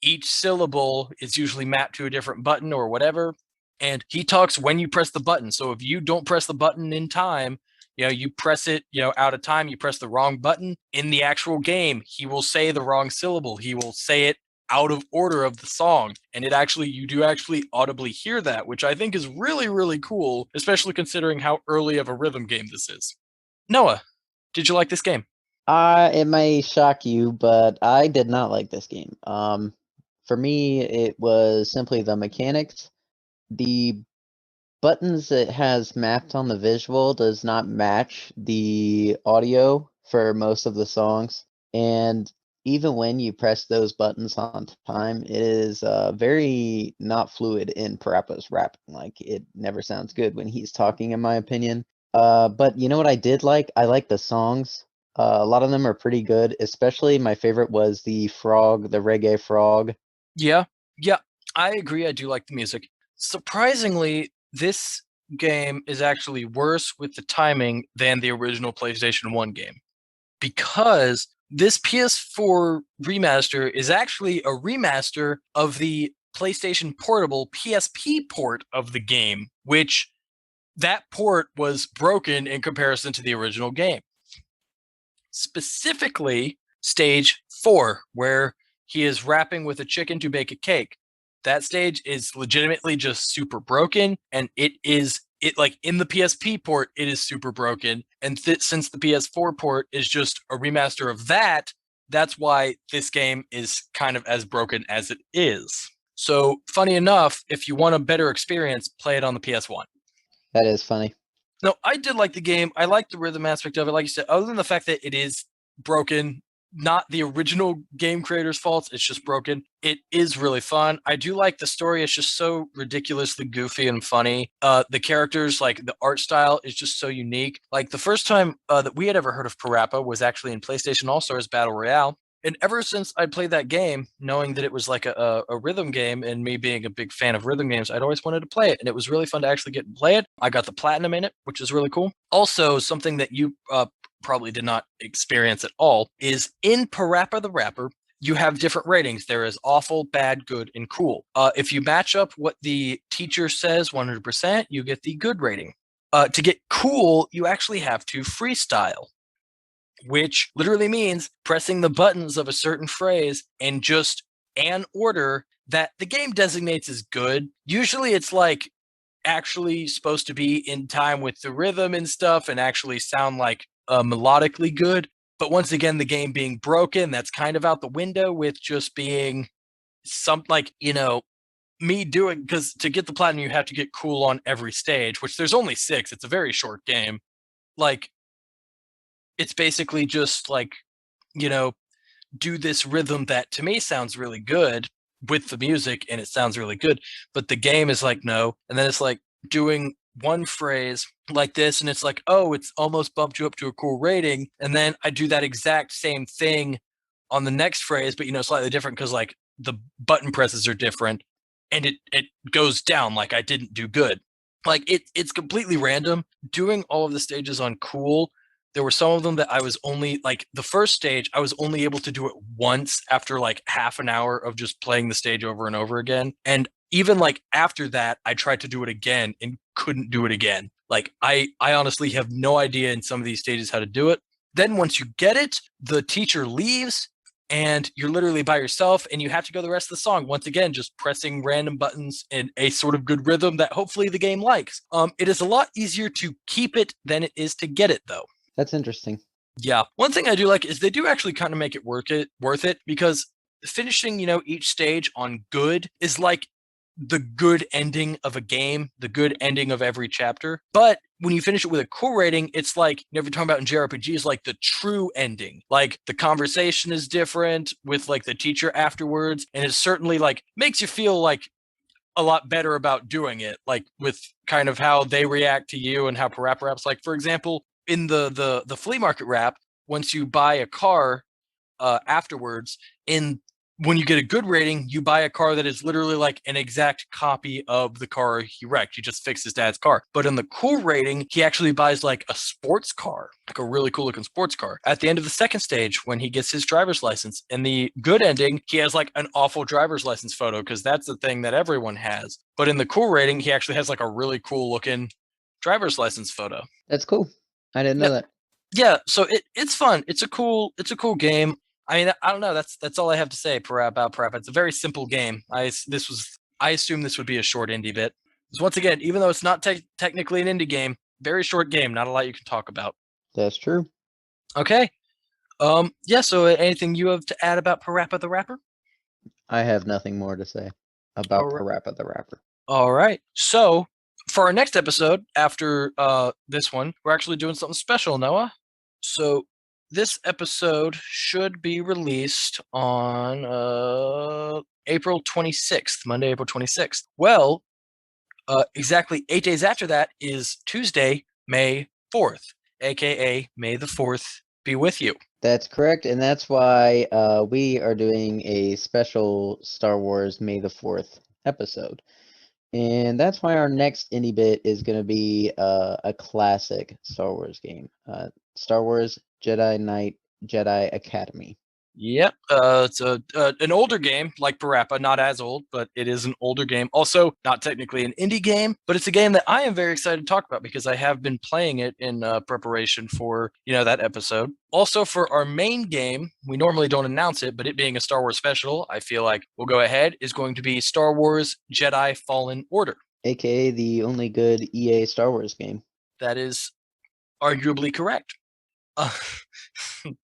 each syllable is usually mapped to a different button or whatever. And he talks when you press the button. So if you don't press the button in time, you press it, out of time, you press the wrong button in the actual game, he will say the wrong syllable. He will say it out of order of the song. And you do actually audibly hear that, which I think is really, really cool, especially considering how early of a rhythm game this is. Noah, did you like this game? It may shock you, but I did not like this game. For me, it was simply the mechanics. The buttons it has mapped on the visual does not match the audio for most of the songs. And even when you press those buttons on time, it is very not fluid in Parappa's rapping. Like, it never sounds good when he's talking, in my opinion. But you know what I did like? I like the songs. A lot of them are pretty good, especially my favorite was the frog, the reggae frog. Yeah, yeah, I agree. I do like the music. Surprisingly, this game is actually worse with the timing than the original PlayStation 1 game because this PS4 remaster is actually a remaster of the PlayStation Portable PSP port of the game, which that port was broken in comparison to the original game. Specifically, stage 4, where he is rapping with a chicken to bake a cake. That stage is legitimately just super broken, and it like in the PSP port, it is super broken. And since the PS4 port is just a remaster of that, that's why this game is kind of as broken as it is. So, funny enough, if you want a better experience, play it on the PS1. That is funny. No, I did like the game. I like the rhythm aspect of it. Like you said, other than the fact that it is broken, not the original game creator's fault, it's just broken. It is really fun. I do like the story. It's just so ridiculously goofy and funny. The characters, like the art style, is just so unique. Like the first time that we had ever heard of Parappa was actually in PlayStation All Stars Battle Royale. And ever since I played that game, knowing that it was like a rhythm game and me being a big fan of rhythm games, I'd always wanted to play it. And it was really fun to actually get and play it. I got the platinum in it, which is really cool. Also, something that you probably did not experience at all is in Parappa the Rapper, you have different ratings. There is awful, bad, good, and cool. If you match up what the teacher says 100%, you get the good rating. To get cool, you actually have to freestyle, which literally means pressing the buttons of a certain phrase in just an order that the game designates as good. Usually it's like actually supposed to be in time with the rhythm and stuff and actually sound like melodically good. But once again, the game being broken, that's kind of out the window with just being some like, me doing, because to get the platinum, you have to get cool on every stage, which there's only 6. It's a very short game. Like, it's basically just like, you know, do this rhythm that to me sounds really good with the music and it sounds really good, but the game is like, no. And then it's like doing one phrase like this and it's like, oh, it's almost bumped you up to a cool rating. And then I do that exact same thing on the next phrase, but slightly different because like the button presses are different and it goes down like I didn't do good. Like it's completely random. Doing all of the stages on cool, there were some of them that I was only like the first stage, I was only able to do it once after like half an hour of just playing the stage over and over again. And even like after that, I tried to do it again and couldn't do it again. Like I honestly have no idea in some of these stages how to do it. Then once you get it, the teacher leaves and you're literally by yourself, and you have to go the rest of the song once again just pressing random buttons in a sort of good rhythm that hopefully the game likes. It is a lot easier to keep it than it is to get it, though. That's interesting. Yeah, one thing I do like is they do actually kind of make it worth it, because finishing, each stage on good is like the good ending of a game, the good ending of every chapter. But when you finish it with a cool rating, it's like, we're talking about in JRPGs, like the true ending. Like the conversation is different with like the teacher afterwards, and it certainly like makes you feel like a lot better about doing it, like with kind of how they react to you and how Parappa Rap's like, for example, in the flea market rap, once you buy a car afterwards, in when you get a good rating, you buy a car that is literally like an exact copy of the car he wrecked. He just fixed his dad's car. But in the cool rating, he actually buys like a sports car, like a really cool looking sports car. At the end of the second stage, when he gets his driver's license, in the good ending, he has like an awful driver's license photo, because that's the thing that everyone has. But in the cool rating, he actually has like a really cool looking driver's license photo. That's cool. I didn't know that. Yeah, so it's fun. It's a cool game. I mean, I don't know. That's all I have to say about Parappa. It's a very simple game. I assume this would be a short indie bit. So once again, even though it's not technically an indie game, very short game. Not a lot you can talk about. That's true. Okay. Yeah. So anything you have to add about Parappa the Rapper? I have nothing more to say All about right. Parappa the Rapper. All right. So for our next episode after this one, we're actually doing something special, Noah. So this episode should be released on April 26th, Monday, April 26th. Well, exactly 8 days after that is Tuesday, May 4th, aka May the 4th be with you. That's correct, and that's why we are doing a special Star Wars May the 4th episode. And that's why our next indie bit is going to be a classic Star Wars game, Star Wars Jedi Knight Jedi Academy. Yep. It's an older game like Parappa, not as old, but it is an older game. Also, not technically an indie game, but it's a game that I am very excited to talk about because I have been playing it in preparation for that episode. Also, for our main game, we normally don't announce it, but it being a Star Wars special, I feel like we'll go ahead, is going to be Star Wars Jedi Fallen Order. AKA the only good EA Star Wars game. That is arguably correct. Uh,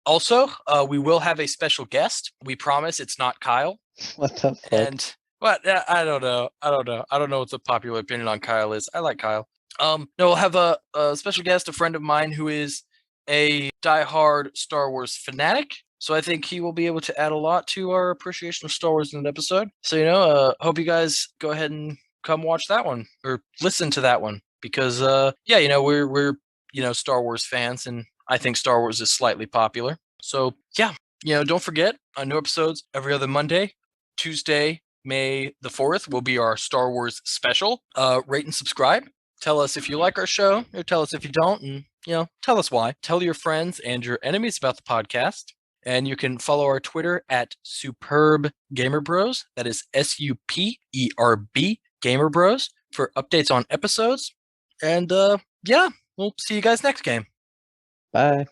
also, we will have a special guest. We promise it's not Kyle. What the fuck? And but I don't know. I don't know what the popular opinion on Kyle is. I like Kyle. No, we'll have a special guest, a friend of mine who is a diehard Star Wars fanatic. So I think he will be able to add a lot to our appreciation of Star Wars in an episode. So hope you guys go ahead and come watch that one or listen to that one because we're Star Wars fans, and I think Star Wars is slightly popular. So yeah, don't forget, new episodes every other Monday. Tuesday, May the 4th will be our Star Wars special. Rate and subscribe. Tell us if you like our show, or tell us if you don't, and tell us why. Tell your friends and your enemies about the podcast. And you can follow our Twitter at Superb Gamer Bros. That is SUPERB Gamer Bros for updates on episodes. And we'll see you guys next game. Bye.